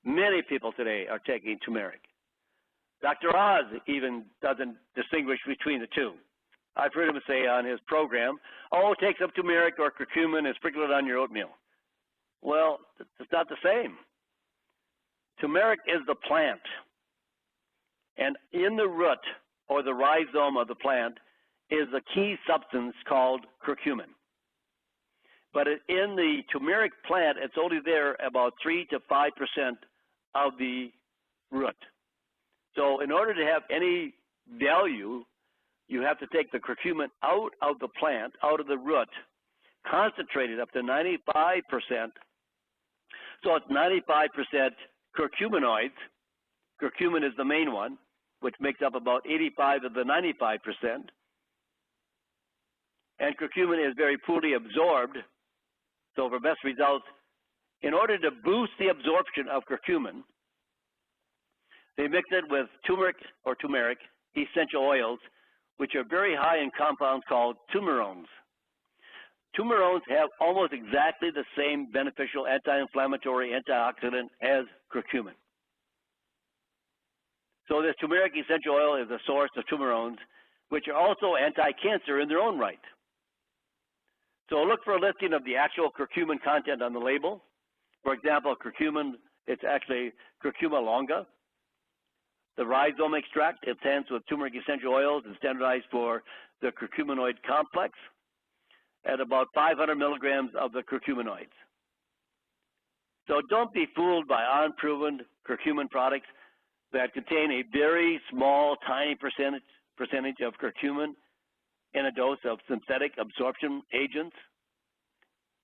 Many people today are taking turmeric. Dr. Oz even doesn't distinguish between the two. I've heard him say on his program, oh, take some turmeric or curcumin and sprinkle it on your oatmeal. Well, it's not the same. Turmeric is the plant. And in the root or the rhizome of the plant is a key substance called curcumin. But in the turmeric plant, it's only there about 3 to 5% of the root. So in order to have any value, you have to take the curcumin out of the plant, out of the root, concentrate it up to 95%. So it's 95% curcuminoids. Curcumin is the main one, which makes up about 85 of the 95%. And curcumin is very poorly absorbed. So for best results, in order to boost the absorption of curcumin, they mix it with turmeric essential oils, which are very high in compounds called fumarones. Fumarones have almost exactly the same beneficial anti-inflammatory antioxidant as curcumin. So this turmeric essential oil is a source of fumarones, which are also anti-cancer in their own right. So look for a listing of the actual curcumin content on the label. For example, curcumin, it's actually curcuma longa. The rhizome extract, it stands with turmeric essential oils and standardized for the curcuminoid complex at about 500 milligrams of the curcuminoids. So don't be fooled by unproven curcumin products that contain a very small, tiny percentage of curcumin in a dose of synthetic absorption agents.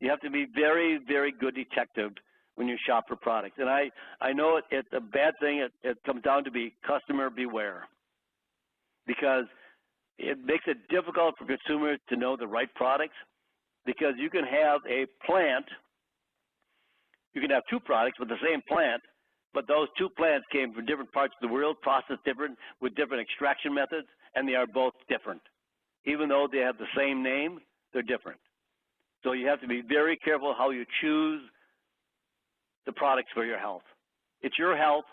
You have to be very, very good detective when you shop for products. And I know it's a bad thing. It comes down to be customer beware, because it makes it difficult for consumers to know the right products, because you can have a plant, you can have two products with the same plant, but those two plants came from different parts of the world, processed different, with different extraction methods, and they are both different. Even though they have the same name, they're different. So you have to be very careful how you choose the products for your health. It's your health.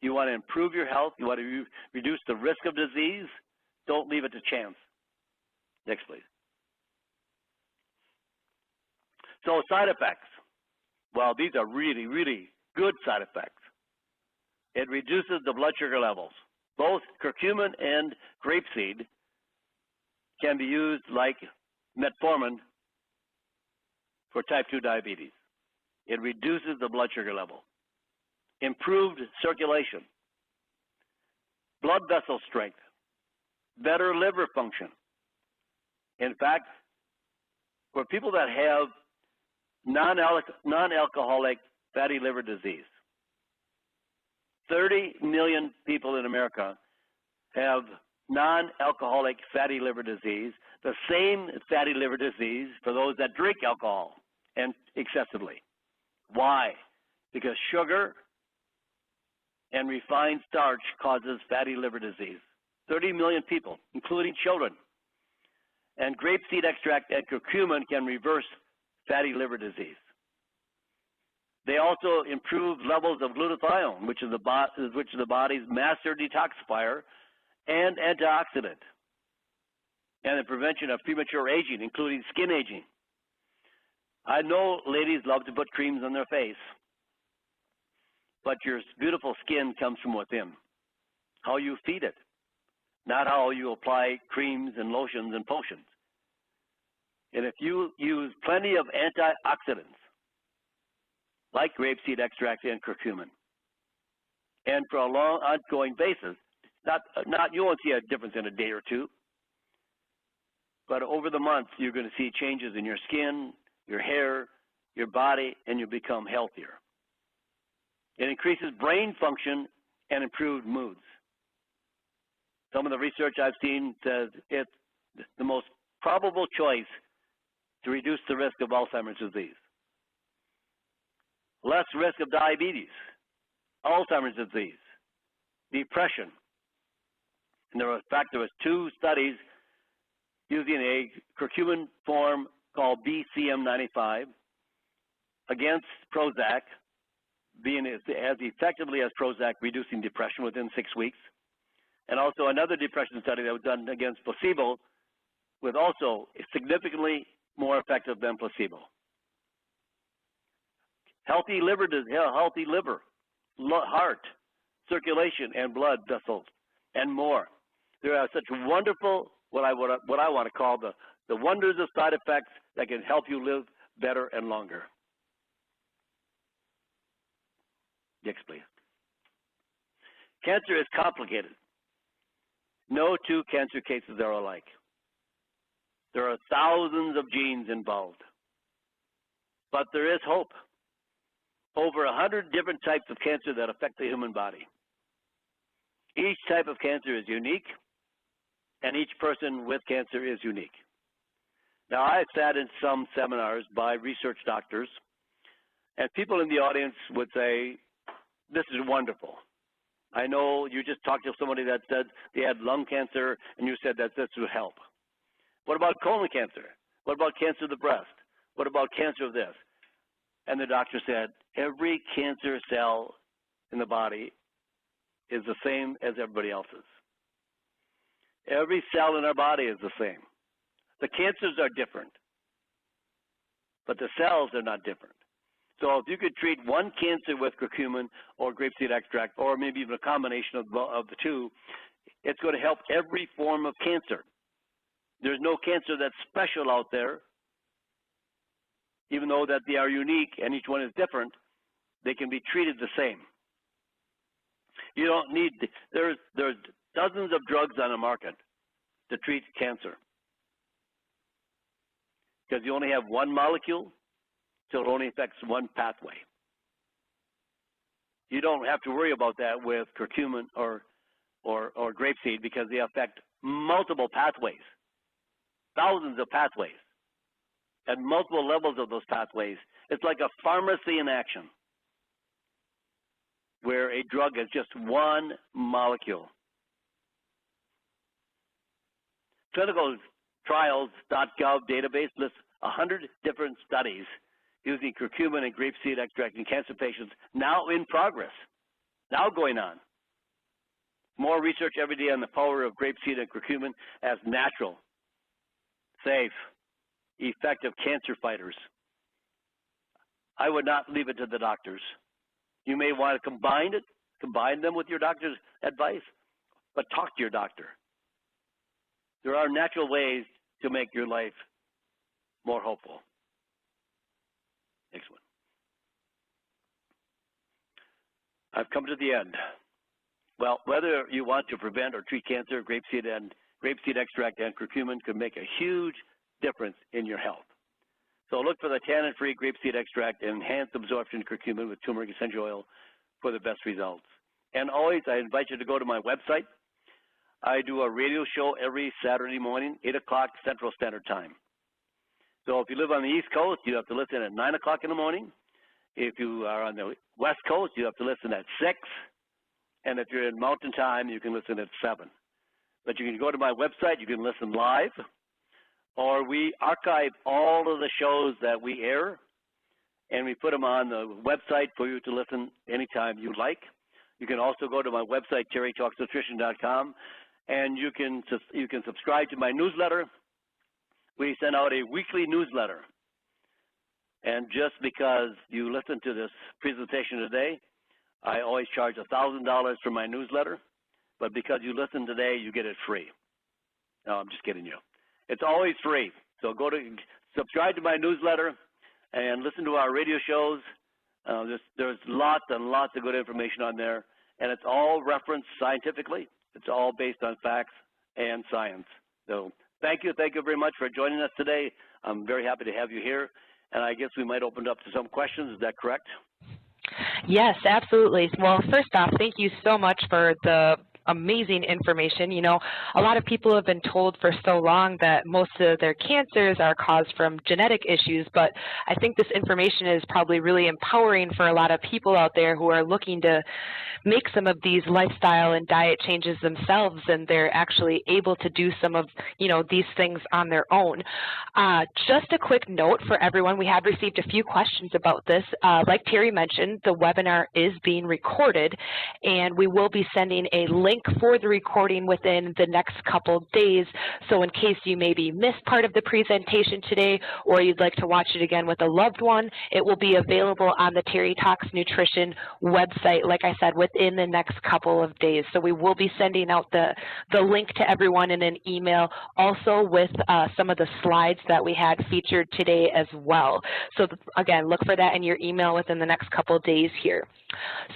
You want to improve your health. You want to reduce the risk of disease. Don't leave it to chance. Next, please. So side effects. Well, these are really, really good side effects. It reduces the blood sugar levels. Both curcumin and grapeseed can be used like metformin for type 2 diabetes. It reduces the blood sugar level. Improved circulation. Blood vessel strength. Better liver function. In fact, for people that have non-alcoholic fatty liver disease, 30 million people in America have non-alcoholic fatty liver disease, the same fatty liver disease for those that drink alcohol and excessively. Why? Because sugar and refined starch causes fatty liver disease. 30 million people, including children. And grapeseed extract and curcumin can reverse fatty liver disease. They also improve levels of glutathione, which is the body's master detoxifier and antioxidant, and the prevention of premature aging, including skin aging. I know ladies love to put creams on their face, but your beautiful skin comes from within, how you feed it, not how you apply creams and lotions and potions. And if you use plenty of antioxidants, like grapeseed extract and curcumin, and for a long ongoing basis, you won't see a difference in a day or two, but over the months, you're going to see changes in your skin, your hair, your body, and you become healthier. It increases brain function and improved moods. Some of the research I've seen says it's the most probable choice to reduce the risk of Alzheimer's disease. Less risk of diabetes, Alzheimer's disease, depression. And in fact, there was 2 studies using a curcumin form called BCM95 against Prozac, being as effectively as Prozac reducing depression within 6 weeks. And also another depression study that was done against placebo with also significantly more effective than placebo. Healthy liver, heart, circulation, and blood vessels, and more. There are such wonderful, what I want to call the wonders of side effects that can help you live better and longer. Next, please. Cancer is complicated. No 2 cancer cases are alike. There are thousands of genes involved. But there is hope. Over 100 different types of cancer that affect the human body. Each type of cancer is unique, and each person with cancer is unique. Now, I've sat in some seminars by research doctors, and people in the audience would say, this is wonderful. I know you just talked to somebody that said they had lung cancer, and you said that this would help. What about colon cancer? What about cancer of the breast? What about cancer of this? And the doctor said, every cancer cell in the body is the same as everybody else's. Every cell in our body is the same. The cancers are different, but the cells are not different. So if you could treat one cancer with curcumin or grapeseed extract, or maybe even a combination of the 2, it's going to help every form of cancer. There's no cancer that's special out there. Even though that they are unique and each one is different, they can be treated the same. You don't need, there's dozens of drugs on the market to treat cancer. Because you only have one molecule, so it only affects one pathway. You don't have to worry about that with curcumin or grapeseed because they affect multiple pathways, thousands of pathways, at multiple levels of those pathways. It's like a pharmacy in action, where a drug is just one molecule. ClinicalTrials.gov database lists 100 different studies using curcumin and grapeseed extract in cancer patients now in progress, now going on. More research every day on the power of grapeseed and curcumin as natural, safe, effective cancer fighters. I would not leave it to the doctors. You may want to combine them with your doctor's advice, but talk to your doctor. There are natural ways to make your life more hopeful. Next one. I've come to the end. Well, whether you want to prevent or treat cancer, grapeseed extract and curcumin could make a huge difference in your health. So look for the tannin-free grapeseed extract and enhanced absorption curcumin with turmeric essential oil for the best results. And always, I invite you to go to my website. I do a radio show every Saturday morning, 8 o'clock Central Standard Time. So if you live on the East Coast, you have to listen at 9 o'clock in the morning. If you are on the West Coast, you have to listen at 6. And if you're in Mountain Time, you can listen at 7. But you can go to my website, you can listen live, or we archive all of the shows that we air, and we put them on the website for you to listen anytime you like. You can also go to my website, terrytalksnutrition.com, and you can subscribe to my newsletter. We send out a weekly newsletter. And just because you listen to this presentation today, I always charge $1,000 for my newsletter, but because you listen today, you get it free. No, I'm just kidding you. It's always free. So go to subscribe to my newsletter and listen to our radio shows. There's lots and lots of good information on there, and it's all referenced scientifically. It's all based on facts and science. So Thank you very much for joining us today. I'm very happy to have you here, and I guess we might open it up to some questions. Is that correct? Yes, absolutely. Well, first off, thank you so much for the amazing information. You know, a lot of people have been told for so long that most of their cancers are caused from genetic issues, but I think this information is probably really empowering for a lot of people out there who are looking to make some of these lifestyle and diet changes themselves, and they're actually able to do some of, you know, these things on their own. Just a quick note for everyone, we have received a few questions about this. Like Terry mentioned, the webinar is being recorded, and we will be sending a link for the recording within the next couple days. So in case you maybe missed part of the presentation today, or you'd like to watch it again with a loved one, it will be available on the Terry Talks Nutrition website, like I said, within the next couple of days. So we will be sending out the link to everyone in an email, also with some of the slides that we had featured today as well. So again, look for that in your email within the next couple of days here.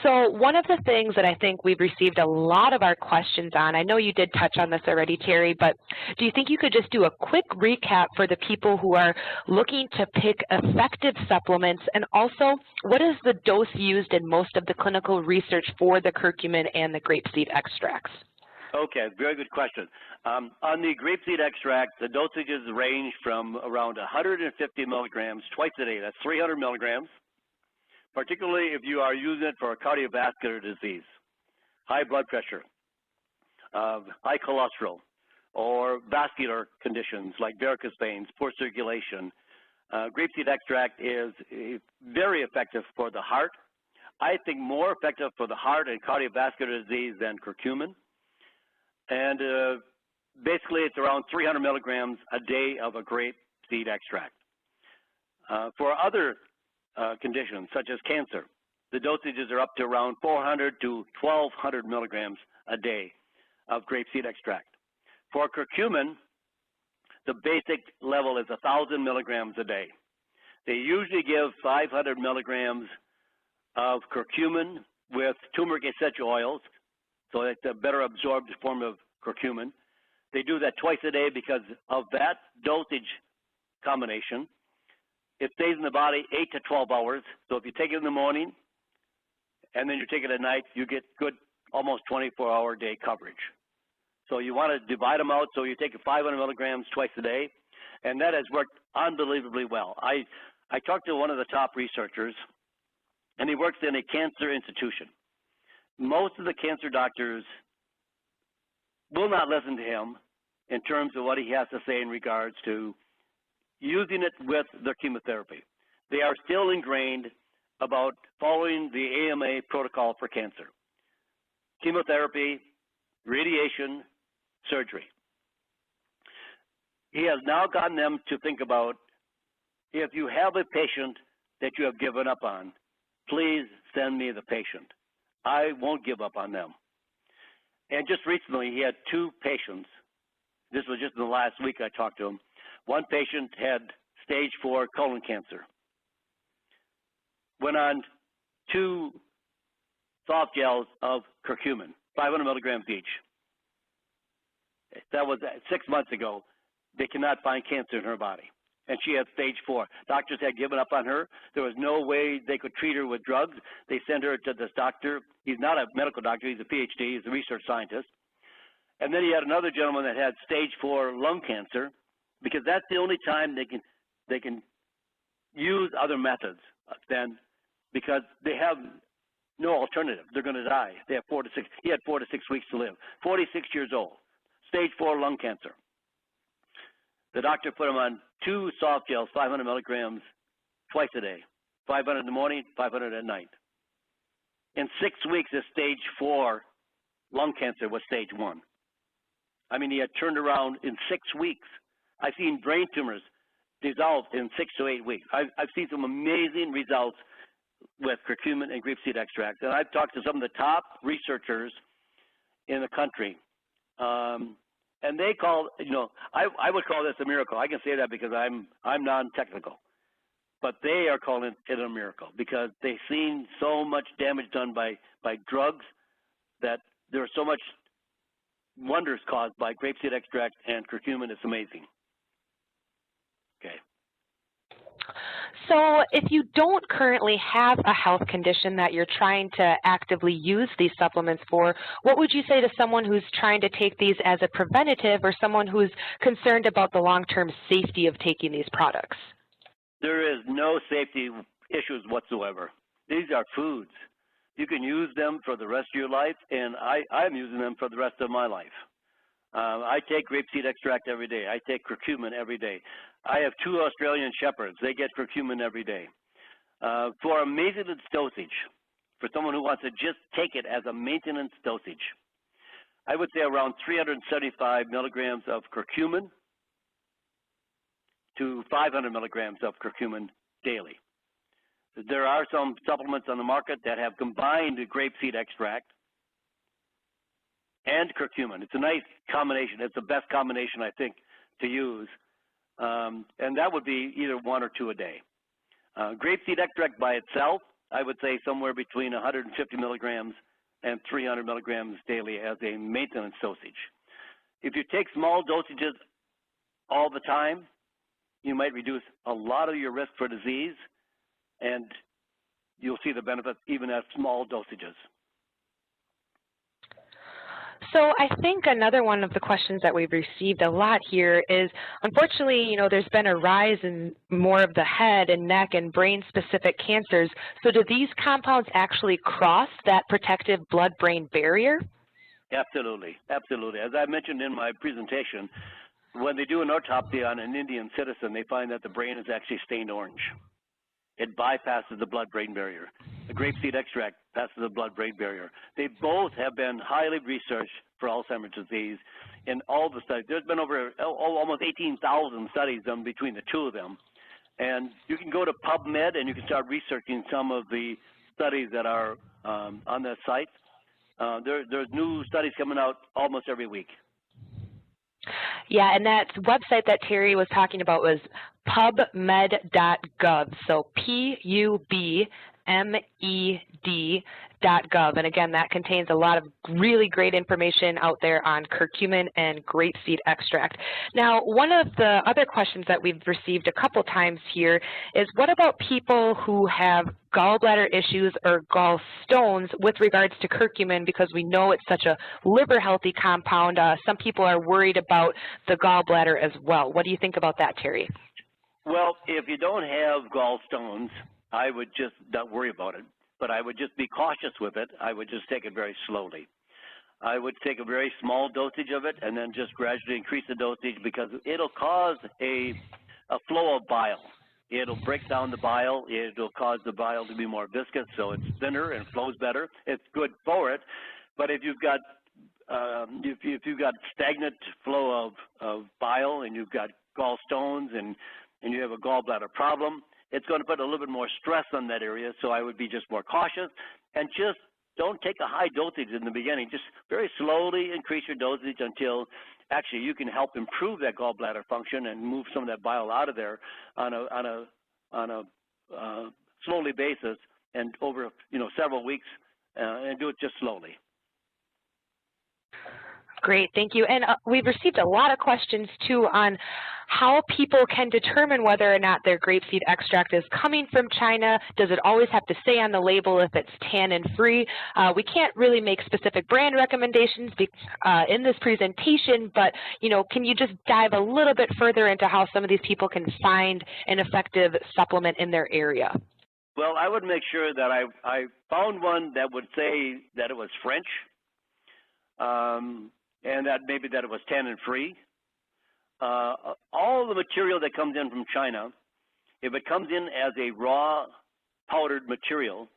So one of the things that I think we've received a lot of our questions on, I know you did touch on this already, Terry, but do you think you could just do a quick recap for the people who are looking to pick effective supplements, and also what is the dose used in most of the clinical research for the curcumin and the grapeseed extracts? Okay, very good question. On the grapeseed extract, the dosages range from around 150 milligrams twice a day. That's 300 milligrams, particularly if you are using it for a cardiovascular disease, high blood pressure, high cholesterol, or vascular conditions like varicose veins, poor circulation. Grapeseed extract is very effective for the heart. I think more effective for the heart and cardiovascular disease than curcumin. And basically, it's around 300 milligrams a day of a grapeseed extract. For other conditions, such as cancer, the dosages are up to around 400 to 1,200 milligrams a day of grapeseed extract. For curcumin, the basic level is 1,000 milligrams a day. They usually give 500 milligrams of curcumin with turmeric essential oils, so it's a better absorbed form of curcumin. They do that twice a day because of that dosage combination. It stays in the body 8 to 12 hours. So if you take it in the morning and then you take it at night, you get good almost 24-hour day coverage. So you want to divide them out, so you take 500 milligrams twice a day, and that has worked unbelievably well. I talked to one of the top researchers, and he works in a cancer institution. Most of the cancer doctors will not listen to him in terms of what he has to say in regards to using it with their chemotherapy. They are still ingrained about following the AMA protocol for cancer: chemotherapy, radiation, surgery. He has now gotten them to think about, if you have a patient that you have given up on, please send me the patient. I won't give up on them. And just recently, he had 2 patients. This was just in the last week I talked to him. One patient had stage 4 colon cancer. Went on 2 soft gels of curcumin, 500 milligrams each. That was 6 months ago. They cannot find cancer in her body, and she had stage 4. Doctors had given up on her. There was no way they could treat her with drugs. They sent her to this doctor. He's not a medical doctor. He's a PhD. He's a research scientist. And then he had another gentleman that had stage 4 lung cancer, because that's the only time they can use other methods then, because they have no alternative. They're going to die. They have 4 to 6. He had 4 to 6 weeks to live. 46 years old, stage 4 lung cancer. The doctor put him on 2 soft gels, 500 milligrams, twice a day, 500 in the morning, 500 at night. In 6 weeks, his stage 4 lung cancer was stage 1. I mean, he had turned around in 6 weeks. I've seen brain tumors dissolved in 6 to 8 weeks. I've seen some amazing results with curcumin and grapeseed extract. And I've talked to some of the top researchers in the country. And they call, I would call this a miracle. I can say that because I'm non-technical. But they are calling it a miracle because they've seen so much damage done by drugs that there's so much wonders caused by grapeseed extract and curcumin. It's amazing. Okay. So if you don't currently have a health condition that you're trying to actively use these supplements for, what would you say to someone who's trying to take these as a preventative or someone who's concerned about the long-term safety of taking these products? There is no safety issues whatsoever. These are foods. You can use them for the rest of your life, and I'm using them for the rest of my life. I take grapeseed extract every day. I take curcumin every day. I have 2 Australian Shepherds. They get curcumin every day. For a maintenance dosage, for someone who wants to just take it as a maintenance dosage, I would say around 375 milligrams of curcumin to 500 milligrams of curcumin daily. There are some supplements on the market that have combined grapeseed extract and curcumin. It's a nice combination. It's the best combination, I think, to use. And that would be either 1 or 2 a day. Grapeseed extract by itself, I would say somewhere between 150 milligrams and 300 milligrams daily as a maintenance dosage. If you take small dosages all the time, you might reduce a lot of your risk for disease, and you'll see the benefits even at small dosages. So I think another one of the questions that we've received a lot here is, unfortunately, there's been a rise in more of the head and neck and brain-specific cancers. So do these compounds actually cross that protective blood-brain barrier? Absolutely, absolutely. As I mentioned in my presentation, when they do an autopsy on an Indian citizen, they find that the brain is actually stained orange. It bypasses the blood-brain barrier. The grapeseed extract passes the blood-brain barrier. They both have been highly researched for Alzheimer's disease in all the studies. There's been over almost 18,000 studies done between the 2 of them. And you can go to PubMed and you can start researching some of the studies that are on that site. There's new studies coming out almost every week. Yeah, and that website that Terry was talking about was pubmed.gov, so PUBMED.gov. And again, that contains a lot of really great information out there on curcumin and grapeseed extract. Now, one of the other questions that we've received a couple times here is, what about people who have gallbladder issues or gallstones with regards to curcumin, because we know it's such a liver-healthy compound? Some people are worried about the gallbladder as well. What do you think about that, Terry? Well, if you don't have gallstones, I would just not worry about it, but I would just be cautious with it. I would just take it very slowly. I would take a very small dosage of it and then just gradually increase the dosage, because it'll cause a flow of bile. It'll break down the bile. It'll cause the bile to be more viscous, so it's thinner and flows better. It's good for it, but if you've got stagnant flow of bile and you've got gallstones and you have a gallbladder problem, it's going to put a little bit more stress on that area, so I would be just more cautious and just don't take a high dosage in the beginning. Just very slowly increase your dosage until actually you can help improve that gallbladder function and move some of that bile out of there on a slowly basis and over several weeks, and do it just slowly. Great, thank you. And we've received a lot of questions, too, on how people can determine whether or not their grapeseed extract is coming from China. Does it always have to say on the label if it's tannin-free? We can't really make specific brand recommendations in this presentation, but, can you just dive a little bit further into how some of these people can find an effective supplement in their area? Well, I would make sure that I found one that would say that it was French, and that maybe that it was tannin-free. All the material that comes in from China, if it comes in as a raw powdered material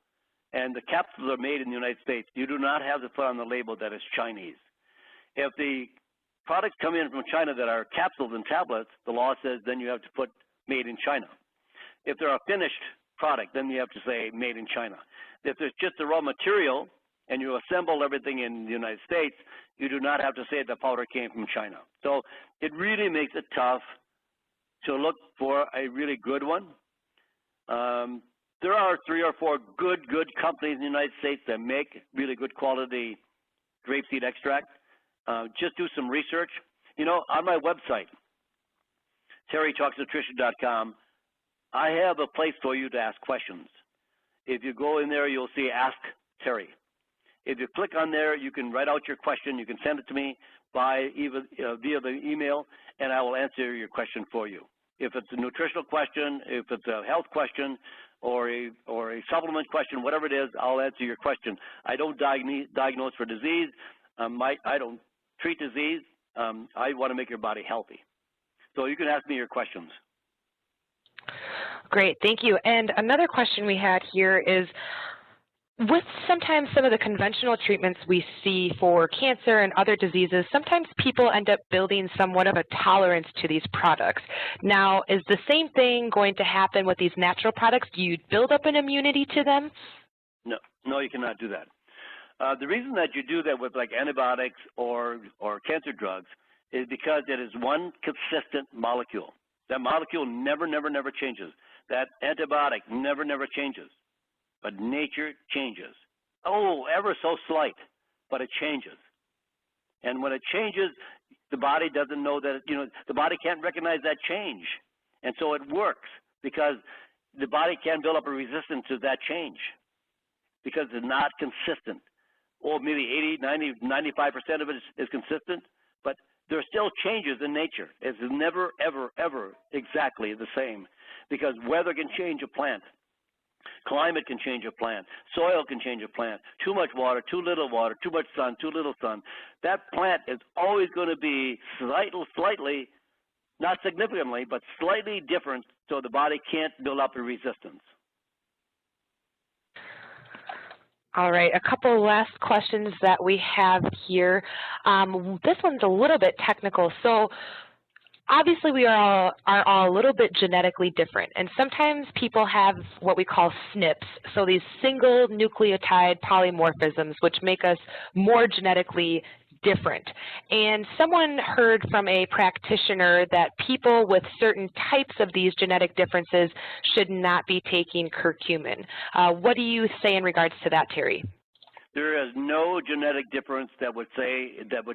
and the capsules are made in the United States, you do not have to put on the label that it's Chinese. If the products come in from China that are capsules and tablets, the law says then you have to put made in China. If they're a finished product, then you have to say made in China. If it's just the raw material and you assemble everything in the United States, you do not have to say the powder came from China. So it really makes it tough to look for a really good one. There are 3 or 4 good companies in the United States that make really good quality grapeseed extract. just do some research. You know, on my website, terrytalksnutrition.com, I have a place for you to ask questions. If you go in there, you'll see Ask Terry. If you click on there, you can write out your question. You can send it to me via the email, and I will answer your question for you. If it's a nutritional question, if it's a health question, or a supplement question, whatever it is, I'll answer your question. I don't diagnose for disease. I don't treat disease. I want to make your body healthy. So you can ask me your questions. Great, thank you. And another question we had here is, with sometimes some of the conventional treatments we see for cancer and other diseases, sometimes people end up building somewhat of a tolerance to these products. Now, is the same thing going to happen with these natural products? Do you build up an immunity to them? No, you cannot do that. The reason that you do that with like antibiotics or cancer drugs is because it is one consistent molecule. That molecule never changes. That antibiotic never changes. But nature changes. Oh, ever so slight, but it changes. And when it changes, the body doesn't know that, the body can't recognize that change. And so it works because the body can't build up a resistance to that change because it's not consistent. Or maybe 80, 90, 95% of it is consistent, but there are still changes in nature. It's never, ever exactly the same because weather can change a plant. Climate can change a plant. Soil can change a plant. Too much water, too little water, too much sun, too little sun. That plant is always going to be slightly, not significantly, but slightly different, so the body can't build up a resistance. All right, a couple last questions that we have here. This one's a little bit technical. So obviously, we are all a little bit genetically different, and sometimes people have what we call SNPs, so these single nucleotide polymorphisms, which make us more genetically different. And someone heard from a practitioner that people with certain types of these genetic differences should not be taking curcumin. What do you say in regards to that, Terry? There is no genetic difference that would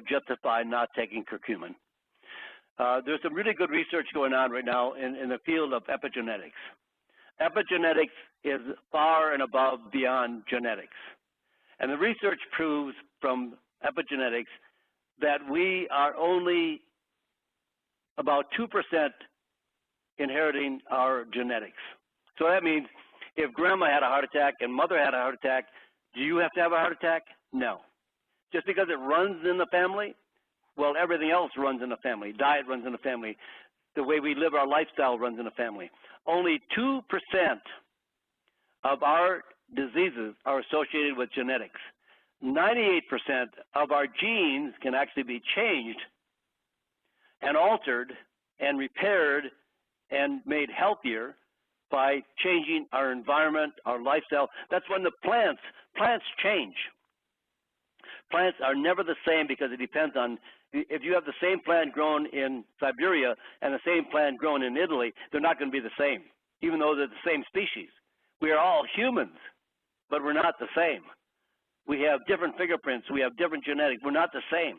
justify not taking curcumin. There's some really good research going on right now in the field of epigenetics. Epigenetics is far and above beyond genetics. And the research proves from epigenetics that we are only about 2% inheriting our genetics. So that means if grandma had a heart attack and mother had a heart attack, do you have to have a heart attack? No. Just because it runs in the family, well, everything else runs in the family. Diet runs in the family. The way we live our lifestyle runs in the family. Only 2% of our diseases are associated with genetics. 98% of our genes can actually be changed and altered and repaired and made healthier by changing our environment, our lifestyle. That's when the plants change. Plants are never the same because it depends on, if you have the same plant grown in Siberia and the same plant grown in Italy, they're not going to be the same, even though they're the same species. We are all humans, but we're not the same. We have different fingerprints. We have different genetics. We're not the same.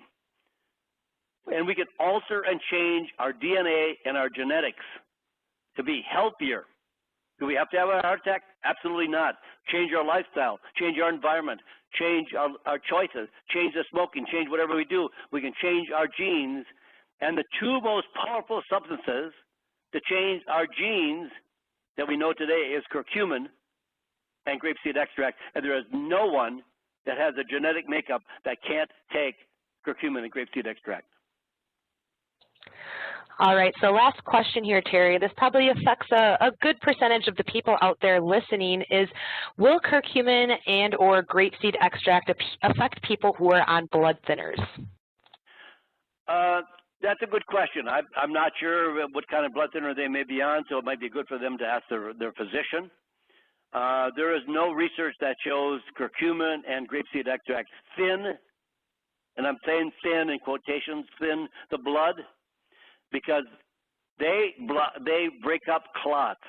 And we can alter and change our DNA and our genetics to be healthier. Do we have to have a heart attack? Absolutely not. Change our lifestyle, change our environment, change our choices, change the smoking, change whatever we do. We can change our genes. And the two most powerful substances to change our genes that we know today is curcumin and grapeseed extract. And there is no one that has a genetic makeup that can't take curcumin and grapeseed extract. All right, so last question here, Terry. This probably affects a good percentage of the people out there listening is, will curcumin and or grapeseed extract affect people who are on blood thinners? That's a good question. I'm not sure what kind of blood thinner they may be on, so it might be good for them to ask their physician. There is no research that shows curcumin and grapeseed extract thin, and I'm saying thin in quotations, thin the blood, because they break up clots.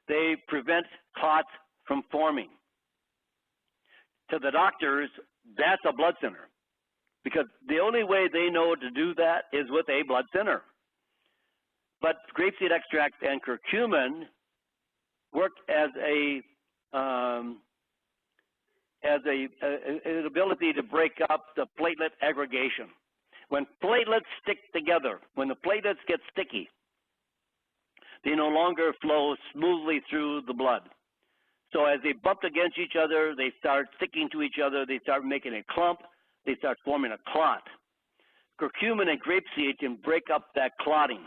They prevent clots from forming. To the doctors, that's a blood thinner. because the only way they know to do that is with a blood thinner. But grapeseed extract and curcumin work as an ability to break up the platelet aggregation. When platelets stick together, when the platelets get sticky, they no longer flow smoothly through the blood. So as they bump against each other, they start sticking to each other, they start making a clump, they start forming a clot. Curcumin and grapeseed can break up that clotting.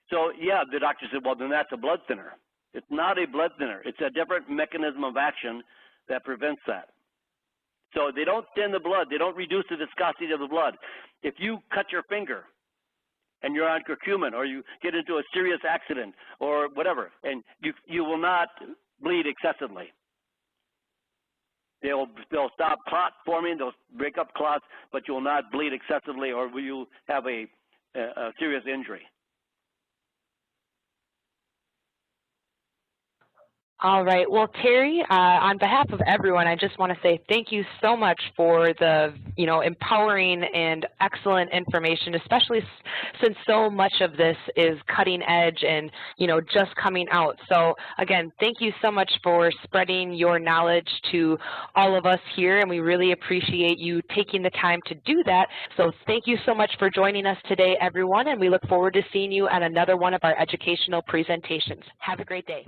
So yeah, the doctor said, well, then that's a blood thinner. It's not a blood thinner. It's a different mechanism of action that prevents that. So they don't thin the blood. They don't reduce the viscosity of the blood. If you cut your finger and you're on curcumin, or you get into a serious accident or whatever, and you will not bleed excessively. They'll stop clot forming, they'll break up clots, but you will not bleed excessively, or will you have a serious injury. All right. Well, Terry, on behalf of everyone, I just want to say thank you so much for the, empowering and excellent information, especially since so much of this is cutting edge and, just coming out. So again, thank you so much for spreading your knowledge to all of us here, and we really appreciate you taking the time to do that. So thank you so much for joining us today, everyone, and we look forward to seeing you at another one of our educational presentations. Have a great day.